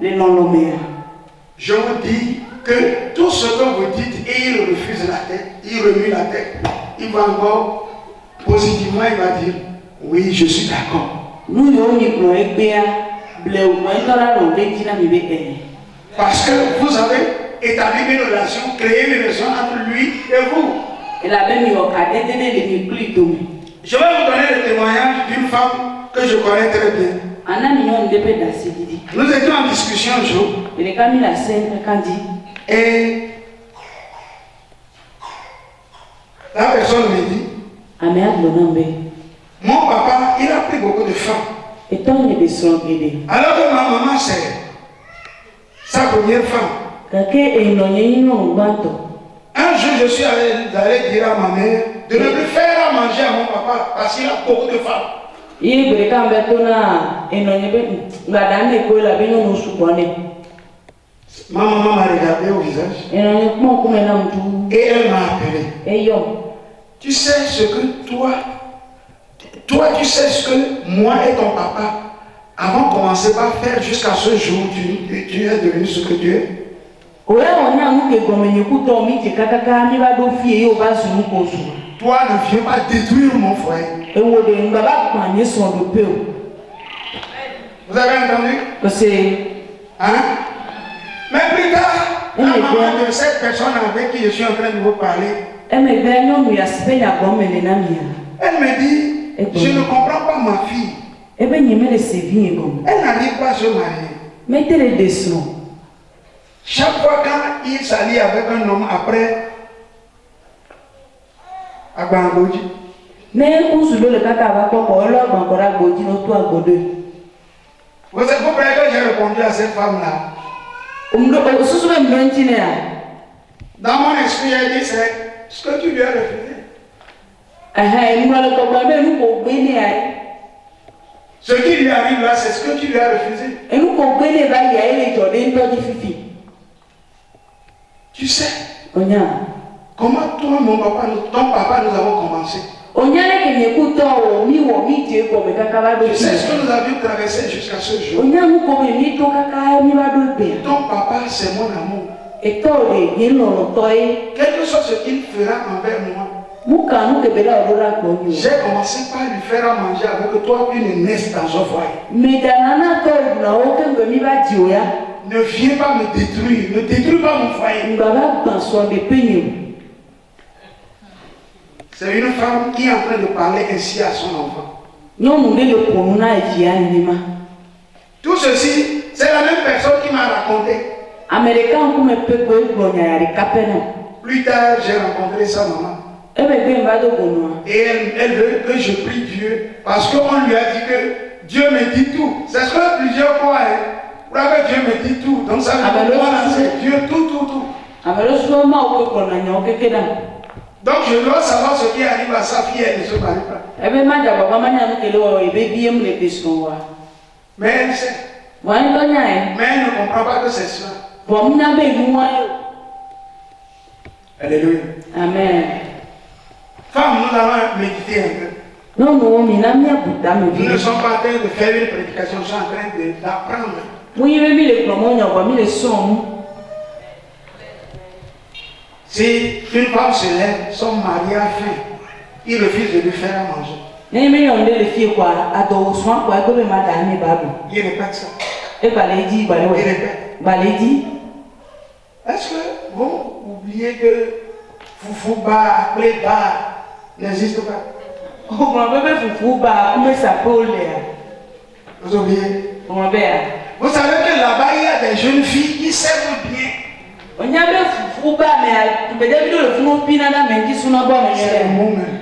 je vous dis que tout ce que vous dites et il refuse la tête, il remue la tête, il va encore positivement, il va dire oui, je suis d'accord. Parce que vous avez établi une relation, créé une relation entre lui et vous. Je vais vous donner le témoignage d'une femme que je connais très bien. Nous étions en discussion un jour. Et la personne me dit, mon papa, il a pris beaucoup de femmes. Alors que ma maman, c'est sa première femme. Un jour, je suis allé dire à ma mère de ne plus faire à manger à mon papa parce qu'il a beaucoup de femmes. Ma maman m'a regardé au visage et elle m'a appelé. Tu sais ce que toi, tu sais ce que moi et ton papa avons commencé par faire jusqu'à ce jour, tu es devenu ce que tu es. Toi, ne viens pas détruire mon foyer. Vous avez entendu? Hein? Mais plus tard, la maman de cette personne avec qui je suis en train de vous parler, elle me dit, je ne comprends pas ma fille. Elle n'arrive pas à se marier. Chaque fois quand il s'allie avec un homme après, vous croyez que j'ai répondu à cette femme-là? Dans mon esprit, elle dit, c'est ce que tu lui as refusé. Ce qui lui arrive là, c'est ce que tu lui as refusé. Tu sais comment toi, mon papa, ton papa, nous avons commencé. Tu sais ce que nous avions traversé jusqu'à ce jour. Ton papa, c'est mon amour. Quel que soit ce qu'il fera envers moi, j'ai commencé par lui faire à manger avec toi une naisse dans un foyer. Ne viens pas me détruire, ne détruis pas mon foyer. C'est une femme qui est en train de parler ainsi à son enfant. Tout ceci, c'est la même personne qui m'a raconté. Plus tard, j'ai rencontré sa maman. Et elle veut que je prie Dieu parce qu'on lui a dit que Dieu me dit tout. C'est ce que plusieurs fois, pour que Dieu me dit tout. Donc ça veut dire c'est Dieu tout. Donc je dois savoir ce qui arrive à sa fille, elle ne se marie pas. Mais elle sait. Mais elle ne comprend pas que c'est ça. Alléluia. Amen. Femme, nous allons méditer un peu. Nous ne sommes pas en train de faire une prédication, nous sommes en train d'apprendre. Si une femme se lève, son mari a faim, il refuse de lui faire à manger. Il répète ça. Il répète. Est-ce que vous oubliez que Foufou Bar, appelé Bar, n'existe pas? Vous oubliez? Vous savez que là-bas, il y a des jeunes filles qui servent bien. C'est le mot même.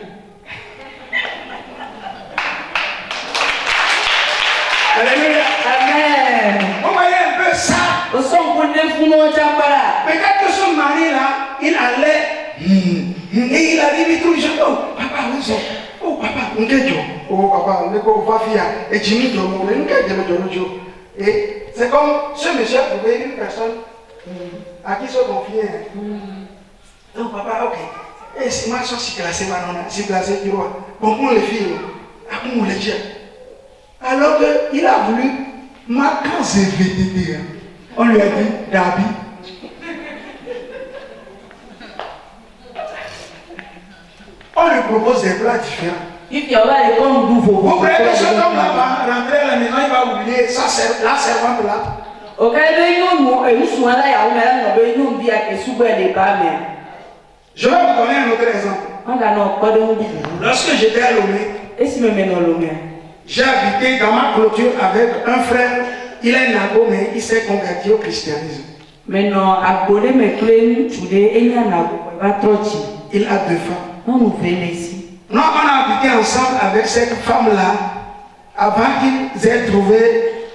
Alléluia. Amen. Vous voyez un peu ça? Peut-être que son mari là, il allait et il arrive et tout, je dis, oh papa, oh papa, oh papa, et c'est comme ce monsieur a trouvé une personne à qui se confier. Donc papa, ok. Et c'est ma soeur si classée, si classée du roi. Bon, on les filles, on les dit. Alors qu'il a voulu, ma quand c'est VTT, on lui a dit, Dabi. On lui propose des plats différents. Vous croyez que cet homme-là va rentrer à la maison, il va oublier la servante là? Je vais vous donner un autre exemple. Lorsque j'étais à Lomé, j'ai habité dans ma clôture avec un frère. Il est nago, mais il s'est converti au christianisme. Il a 2 femmes. Nous, on a habité ensemble avec cette femme-là avant qu'ils aient trouvé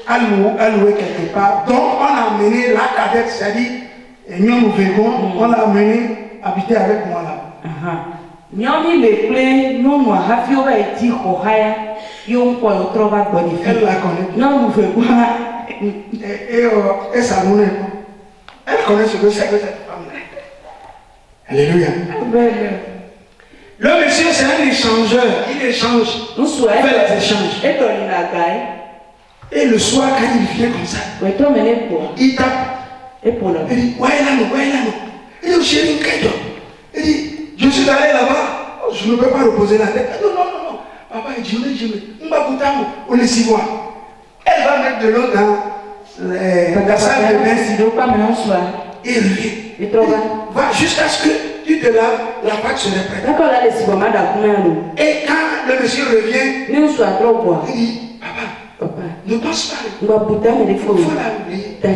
à louer quelque part. Donc, on a amené la cadette, c'est-à-dire Et nous vivons, on l'a amené habiter avec moi là. Nyɔnu le kple nyɔnua hafi wo va yi di xɔ xa ya, ye ŋkɔ ye trɔ va gbɔ ɖevi. Elle la connaît. Nyɔnu vegoa. Et sa monnaie. Elle connaît ce que c'est que cette femme là. Alléluia. Le monsieur c'est un échangeur, il échange. Nous Il fait des échanges. Et toi il a gagné. Et le soir quand il vient comme ça, Ouais toi mais les pour. il tape. Et pour là. Il dit, ouais là non. Il dit, chérie, il dit, je suis allé là-bas, oh, je ne peux pas reposer la tête. Non. Papa, il dit, on est 6 mois. Elle va mettre de l'eau dans la salle de bain. Et il revient. Et toi va jusqu'à ce que tu te laves, la pâte se répète. D'accord, là, les cibomades à combien nous? Et quand le monsieur revient, nous sommes trop bois. Il dit, papa, ne pense pas. On va bouter les faux. Il faut la oublier. Il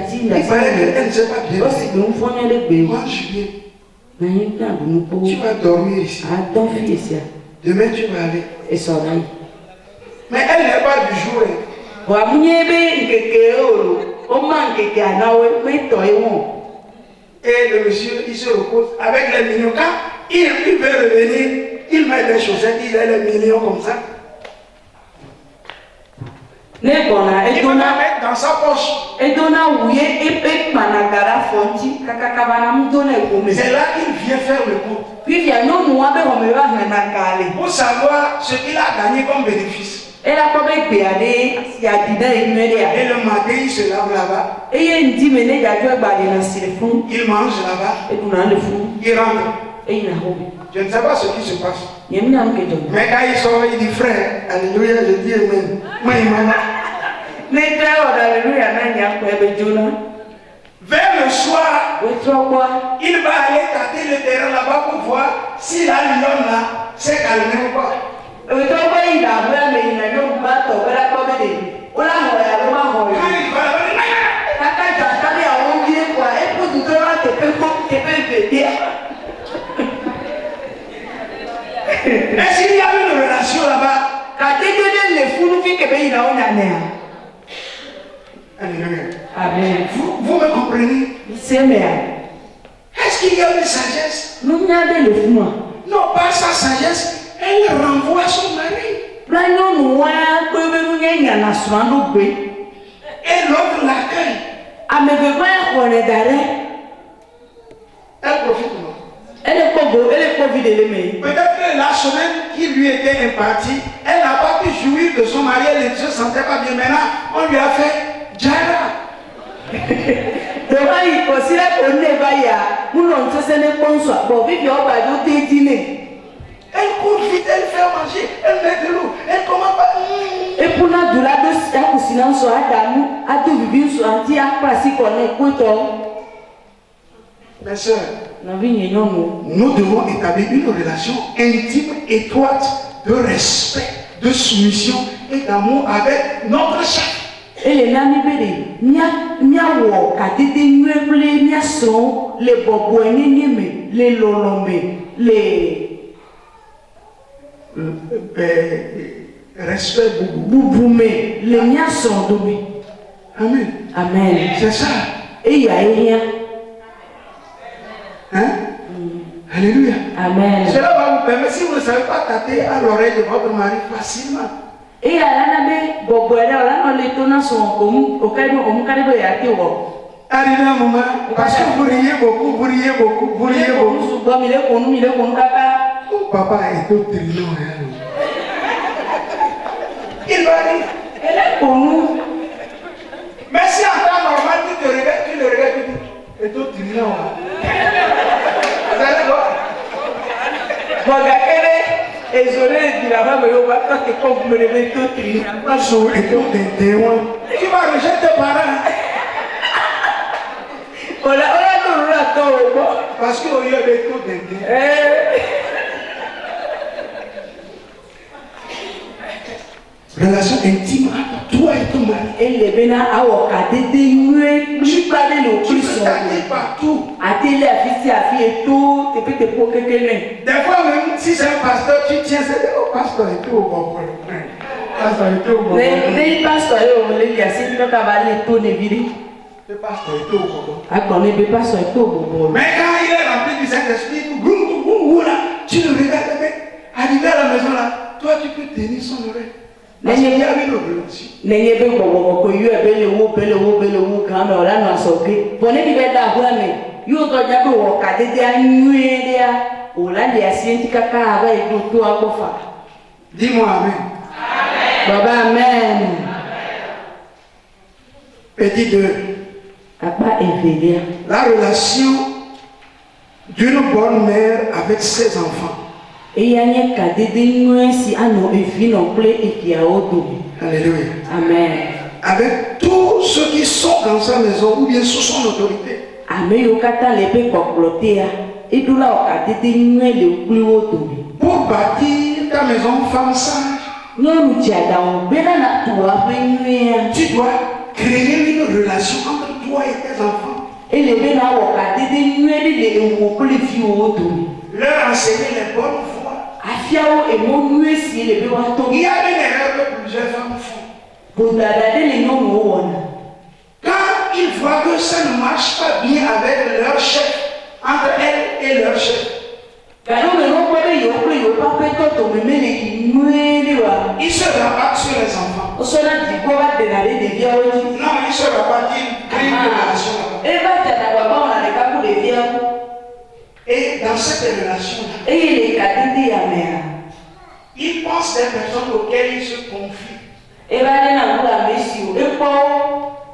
paraît qu'elle ne sait pas bien. Moi, je viens. Tu vas dormir ici. Demain, tu vas aller. Et ça va. Mais elle n'est pas du jour. Et le monsieur, il se repose avec les millions. Quand il veut revenir, il met les chaussettes, il a les millions comme ça. Il va mettre dans sa poche. C'est là qu'il vient faire le compte. Pour savoir ce qu'il a gagné comme bénéfice. Et le matin, il se lave là-bas. Il mange là-bas. Il rentre. Je ne sais pas ce qui se passe. Mais quand il sort, il dit frère, alléluia, je dis amen. Moi, il m'a. Vers le soir, il va aller tâter le terrain là-bas pour voir si la lionne là s'est calmée ou pas. Quand il va est-ce qu'il y a une relation là-bas? Alléluia. Amen. Vous me comprenez? Est-ce qu'il y a une sagesse? Non, pas sa sagesse. Elle renvoie son mari. Et l'autre l'accueille. Elle profite. Peut-être que la semaine qui lui était impartie, elle n'a pas pu jouir de son mari, elle ne se sentait pas bien. Maintenant, on lui a fait Jara. Elle court vite, elle fait manger, elle met de l'eau, elle commence pas. Et pour la douleur de silence, Mes soeurs, nous devons établir une relation intime, étroite, de respect, de soumission et d'amour avec notre chef. Et respect beaucoup. Les miens sont dommés. Amen. Amen. C'est ça. Et il y a rien. Hein? Alléluia. Amen. Cela va vous permettre, si vous ne savez pas taper à l'oreille de votre mari facilement. Et à l'année, arrivé un moment, parce que vous riez beaucoup. Papa est au triomphe. Il va dire, elle est pour nous. Mais si en temps normal, tu le regardes, tu dis, elle est au triomphe. Vous allez voir. Et je l'ai dit la femme, que quand vous me levez tout triomphe. Tu vas rejeter tes parents. Parce qu'au lieu de tout d'aider. Relation intime entre toi et ton mari. Tu peux t'aller partout. Des fois même si c'est un pasteur, tu tiens, c'est au pasteur et tout au bon. Pasteur et tout au bon. Le pasteur est au coco. Agbané be pasteur est au bobo. Mais quand il est rempli du Saint-Esprit, là, tu le regardes, mais arrivé à la maison là, toi tu peux tenir son oreille. Parce qu'il y a une relation. Nenye be bobo ko yu ebe le wo kan me ola no asoke. Bone bi be da hua me. Yu to ja be wo ka dede anue dia. Ola le asienti kaka aba e do to agbofa. Dis-moi amen. Amen. Baba amen. Petit 2. Apa evelia. La relation d'une bonne mère avec ses enfants. Eyanye ka dede nue si ano evi no ple ekia odo. Alléluia. Amen. Avec tous ceux qui sont dans sa maison ou bien sous son autorité. Ame yo kata le be koklotea. Edula o ka dede nue le ple odo. Pour bâtir ta maison femme sage. Nyonu tiada o bena na tuwa pe nue. Tu dois créer une relation entre toi et tes enfants. Ele bena o ka dede nue le wo ple fi odo. Leur enseigner les bonnes voies. Afiawo emo nue si le be wa to. Il y a une erreur que plusieurs femmes font. Bodada de le nyonu o wona. Quand ils voient que ça ne marche pas bien avec leur chef, entre elles et leur chef, Kano me no pere yo ple yo pa pe to me le nue le wa. ils se rabattent sur les enfants. O so na di ko ba de na de bia o ti. Non, ils se rabattent, ils créent une relation là-bas. E ba ta na ba ba na le ka ku de bia. Et dans cette relation-là, E le ka dede ya me a. ils pensent des personnes auxquelles ils se confient. E ba de na ku a mesi o. E ko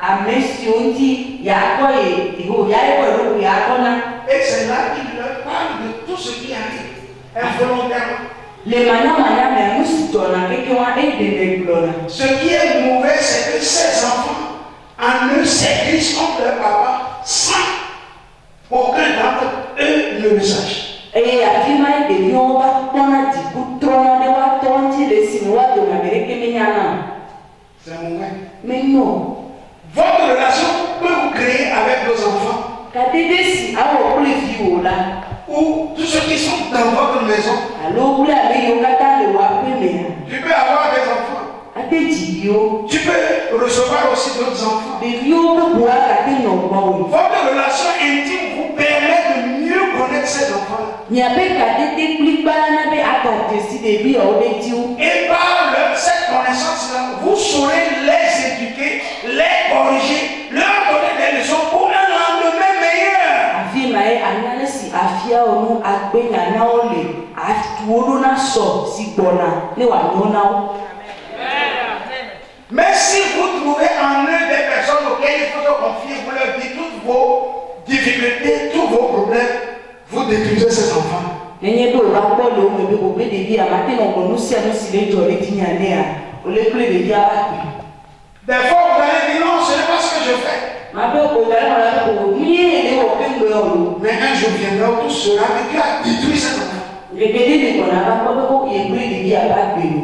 a mesi o ti ya ko e ho ya e ko ro ya ko na. Et c'est là qu'ils leur parlent de tout ce qui arrive involontairement. Le mana me a musi to na ke wa e de de glora. Ce qui est mauvais, c'est que ces enfants en eux séduisent contre leur papa sans aucun d'entre eux ne le sache. E afima e de yo ba pona di ku trona de wa tonti le si wa do na mere ke menyana. C'est mauvais. Mais non. Votre relation peut vous créer avec vos enfants Kadede si awo kule fi o la. ou tous ceux qui sont dans votre maison. Alo kule ame yo kata le wa pe me. Tu peux avoir des enfants. Ate ji yo. Tu peux recevoir aussi d'autres enfants. De yo ko bo aka te no bo. Votre relation intime vous permet de mieux connaître ces enfants. Nya be kadede kuli bala na be aka te si de bi o de ti o. Et par cette connaissance-là, vous saurez les éduquer, les corriger, leur donner des leçons pour un lendemain meilleur. Afi ma e anale si afia onu agbenya na o le. Atuodo na so si gbona le wa no na o. Mais si vous trouvez en eux des personnes auxquelles il faut se confier, vous leur dites toutes vos difficultés, tous vos problèmes, vous détruisez ces enfants. Enye do ba po lo me be ko be de bi amate no ko no si le jo le tinya ne a. O le kule de bi aba. Des fois, vous allez dire non, ce n'est pas ce que je fais. Ma be ko ga na ko mi le o pe ngbe o. Mais un jour viendra où tout sera avec Dieu à détruire ces enfants. Le bede de ko na ba ko ye kule de bi aba gbe no.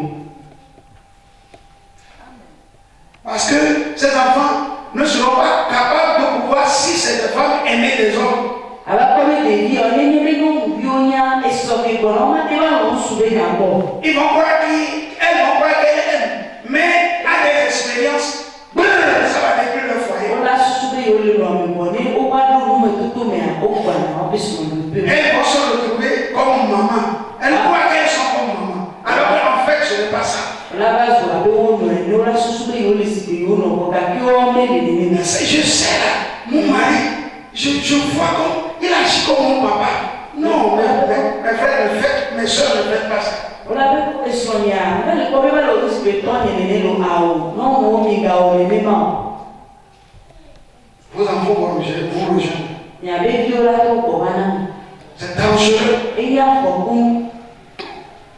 Parce que ces enfants ne seront pas capables de pouvoir, si c'est des femmes, aimer les hommes. Aba ko be de bi o ne ne no bi o nya e so ke ko no ma te ba no su be na bo. Ils vont croire qu'elles vont croire qu'elles aiment. Mais à des expériences, ça va détruire le foyer. O la su be yo le no me bo ni o ba do me to me a o kwa na o be su no be. Elles vont se retrouver comme maman. Elles croient qu'elles sont comme maman. Alors qu'en fait, ce n'est pas ça. La base wa be o no e no la su be yo le si be yo no bo ka ki o me le ni na. Je sais là, mon mari, je vois comme il agit comme mon papa. Non, mes frères le font, mes soeurs ne font pas ça. O la be ko esonia, na le ko be ba lo si be to ni ne lo awo. No mo mi ga o ni ma. Vos enfants vont rejoindre. Nya be bi o la to ko bana. C'est dangereux. E ya ko kun.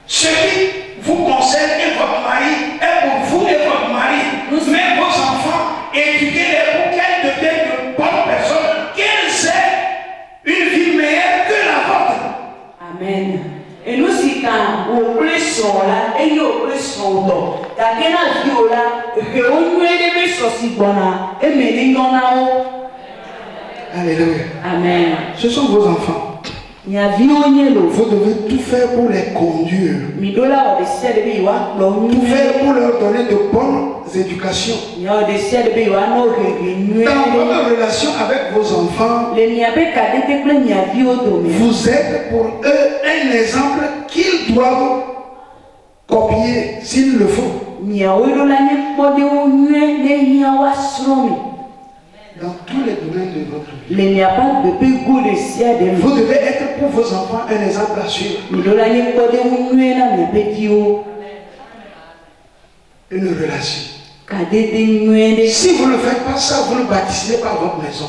Ce qui vous concerne et votre mari est pour vous et votre mari. Mais vos enfants, éduquez-les pour qu'elles deviennent de bonnes personnes, qu'elles aient une vie meilleure que la vôtre. Amen. Et nous si quand o pression là et yo pression do. Ta ke na vi o la e o nu e de be so si bona e me ni no na o. Alléluia. Amen. Ce sont vos enfants. Vous devez tout faire pour les conduire. Tout faire pour leur donner de bonnes éducations. Dans votre relation avec vos enfants, vous êtes pour eux un exemple qu'ils doivent copier s'il le faut. Dans tous les domaines de votre vie. Vous devez être pour vos enfants un exemple à suivre. Une relation. Si vous ne faites pas ça, vous ne bâtissez pas votre maison.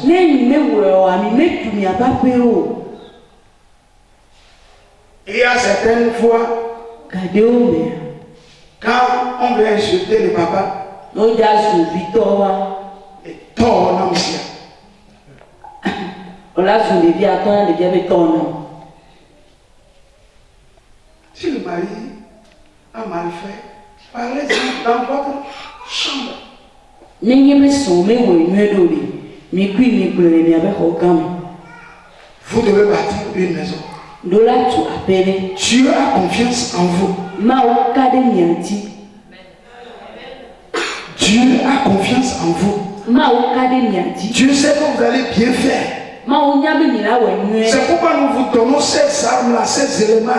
Il y a certaines fois, quand on veut insulter le papa, et tort aussi. Si le mari a mal fait, parlez-en dans votre chambre. Vous devez bâtir une maison. Dieu a confiance en vous. Dieu a confiance en vous. Dieu sait que vous allez bien faire. C'est pourquoi nous vous donnons ces armes-là, ces éléments.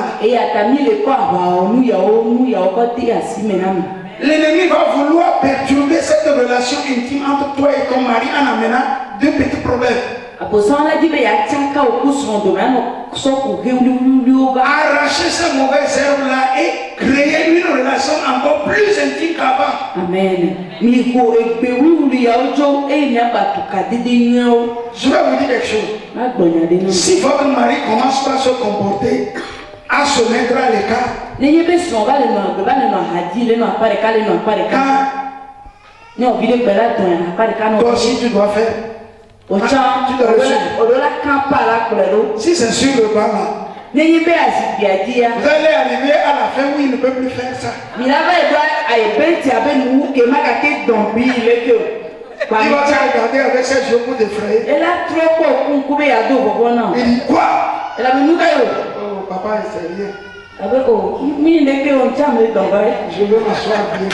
L'ennemi va vouloir perturber cette relation intime entre toi et ton mari en amenant deux petits problèmes. Arracher ces mauvaises herbes-là et créer une relation encore plus intime qu'avant. Amen. Je vais vous dire quelque chose. Si votre mari commence par se comporter, à se mettre à l'écart, toi aussi tu dois faire. Si c'est sur le banc là, vous allez arriver à la fin où il ne peut plus faire ça. Il va te regarder avec ses yeux pour t'effrayer. Il dit quoi? Oh, papa, c'est rien. Je veux m'asseoir bien.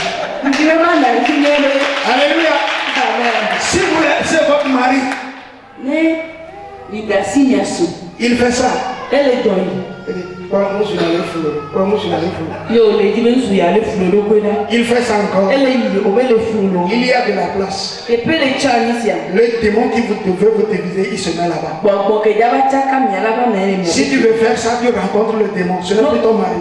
Alléluia. Si vous laissez votre mari, il fait ça. Il dit, il fait ça encore. Il y a de la place. Le démon qui vous devait vous diviser, il se met là-bas. Si tu veux faire ça, tu rencontres le démon. Ce n'est plus ton mari.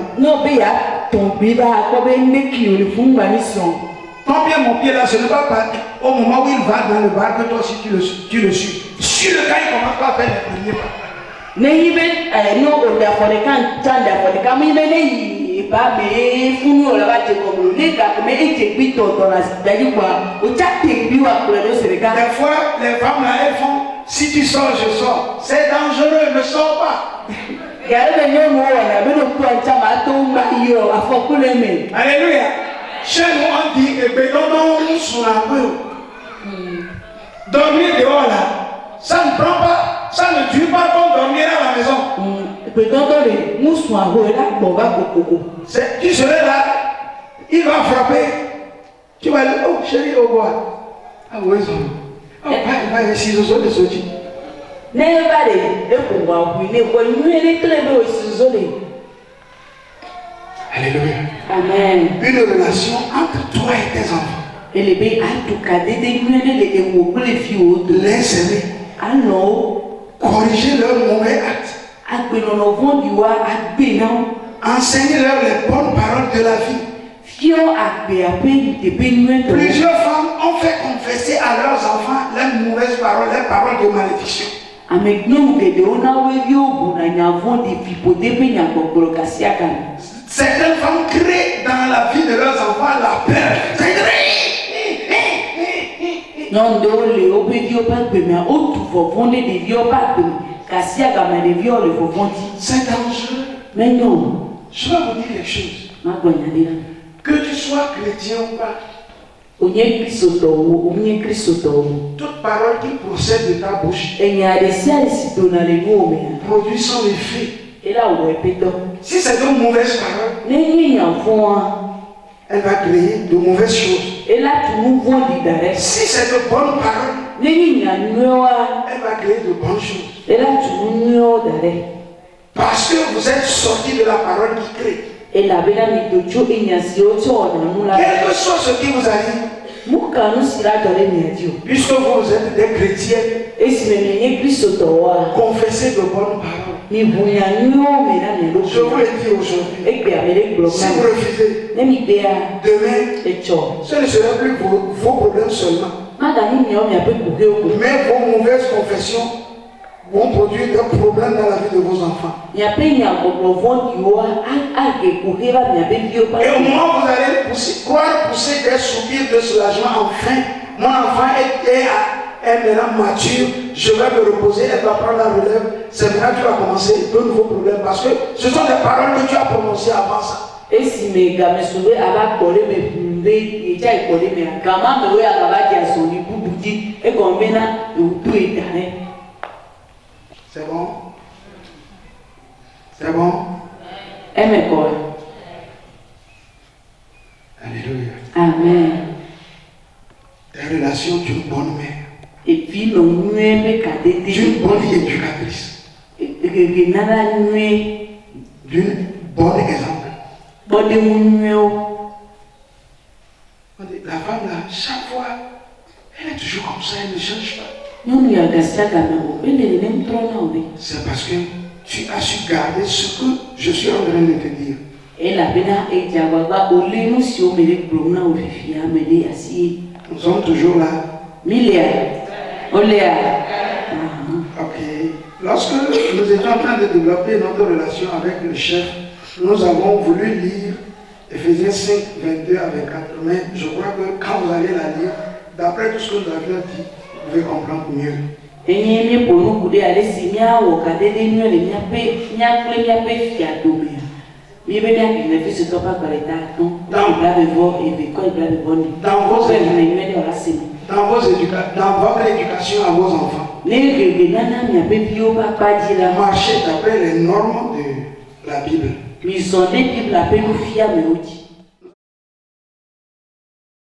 Tant bien mon pied là, ce n'est pas au moment où il va dans le bar que toi aussi tu le suis. Sur le cas, il commence pas à faire les premiers pas. Des fois, les femmes là, elles font, si tu sors, je sors. C'est dangereux, ne sors pas. Alléluia. Chez nous, on dit que dormir dehors là, ça ne prend pas, ça ne tue pas comme dormir à la maison. Tu serais là, il va frapper. Tu vas dire, oh chérie, au revoir. Ah oui, ça. Oh, pas ici, je suis désolé. Alléluia. Amen. Une relation entre toi et tes enfants. Les aimer. Corriger leurs mauvais actes. Enseigner leur les bonnes paroles de la vie. Plusieurs femmes ont fait confesser à leurs enfants les mauvaises paroles, les paroles de malédiction. Certaines femmes créent dans la vie de leurs enfants la peur. C'est dangereux. Mais non. Je vais vous dire les choses. Que tu sois chrétien ou pas, Toute parole qui procède de ta bouche produit son effet. Si c'est une mauvaise parole, elle va créer de mauvaises choses. Si c'est de bonnes paroles, elle va créer de bonnes choses. Parce que vous êtes sortis de la parole qui crée. Quel que soit ce qui vous arrive, puisque vous êtes des chrétiens, confessez de bonnes paroles. Je vous le dis aujourd'hui. Si vous refusez, demain, ce ne sera plus vos problèmes seulement. Mais vos mauvaises confessions vont produire des problèmes dans la vie de vos enfants. Et au moment où vous allez pousser des soupirs de soulagement, enfin, mon enfant est maintenant mature, je vais me reposer, elle va prendre la relève, c'est maintenant que tu vas commencer de nouveaux problèmes parce que ce sont des paroles que tu as prononcées avant ça. C'est bon? C'est bon? Alléluia. Amen. Ta relation d'une bonne mère. Et puis, d'une bonne éducatrice. D'une bonne exemple. La femme là, chaque fois, elle est toujours comme ça, elle ne change pas. C'est parce que tu as su garder ce que je suis en train de te dire. Nous sommes toujours là. Ok. Lorsque nous étions en train de développer notre relation avec le chef, nous avons voulu lire Ephésiens 5, 22 à 24. Mais je crois que quand vous allez la lire, d'après tout ce que nous avions dit, vous pouvez comprendre mieux. Dans votre éducation à vos enfants, marchez d'après les normes de la Bible.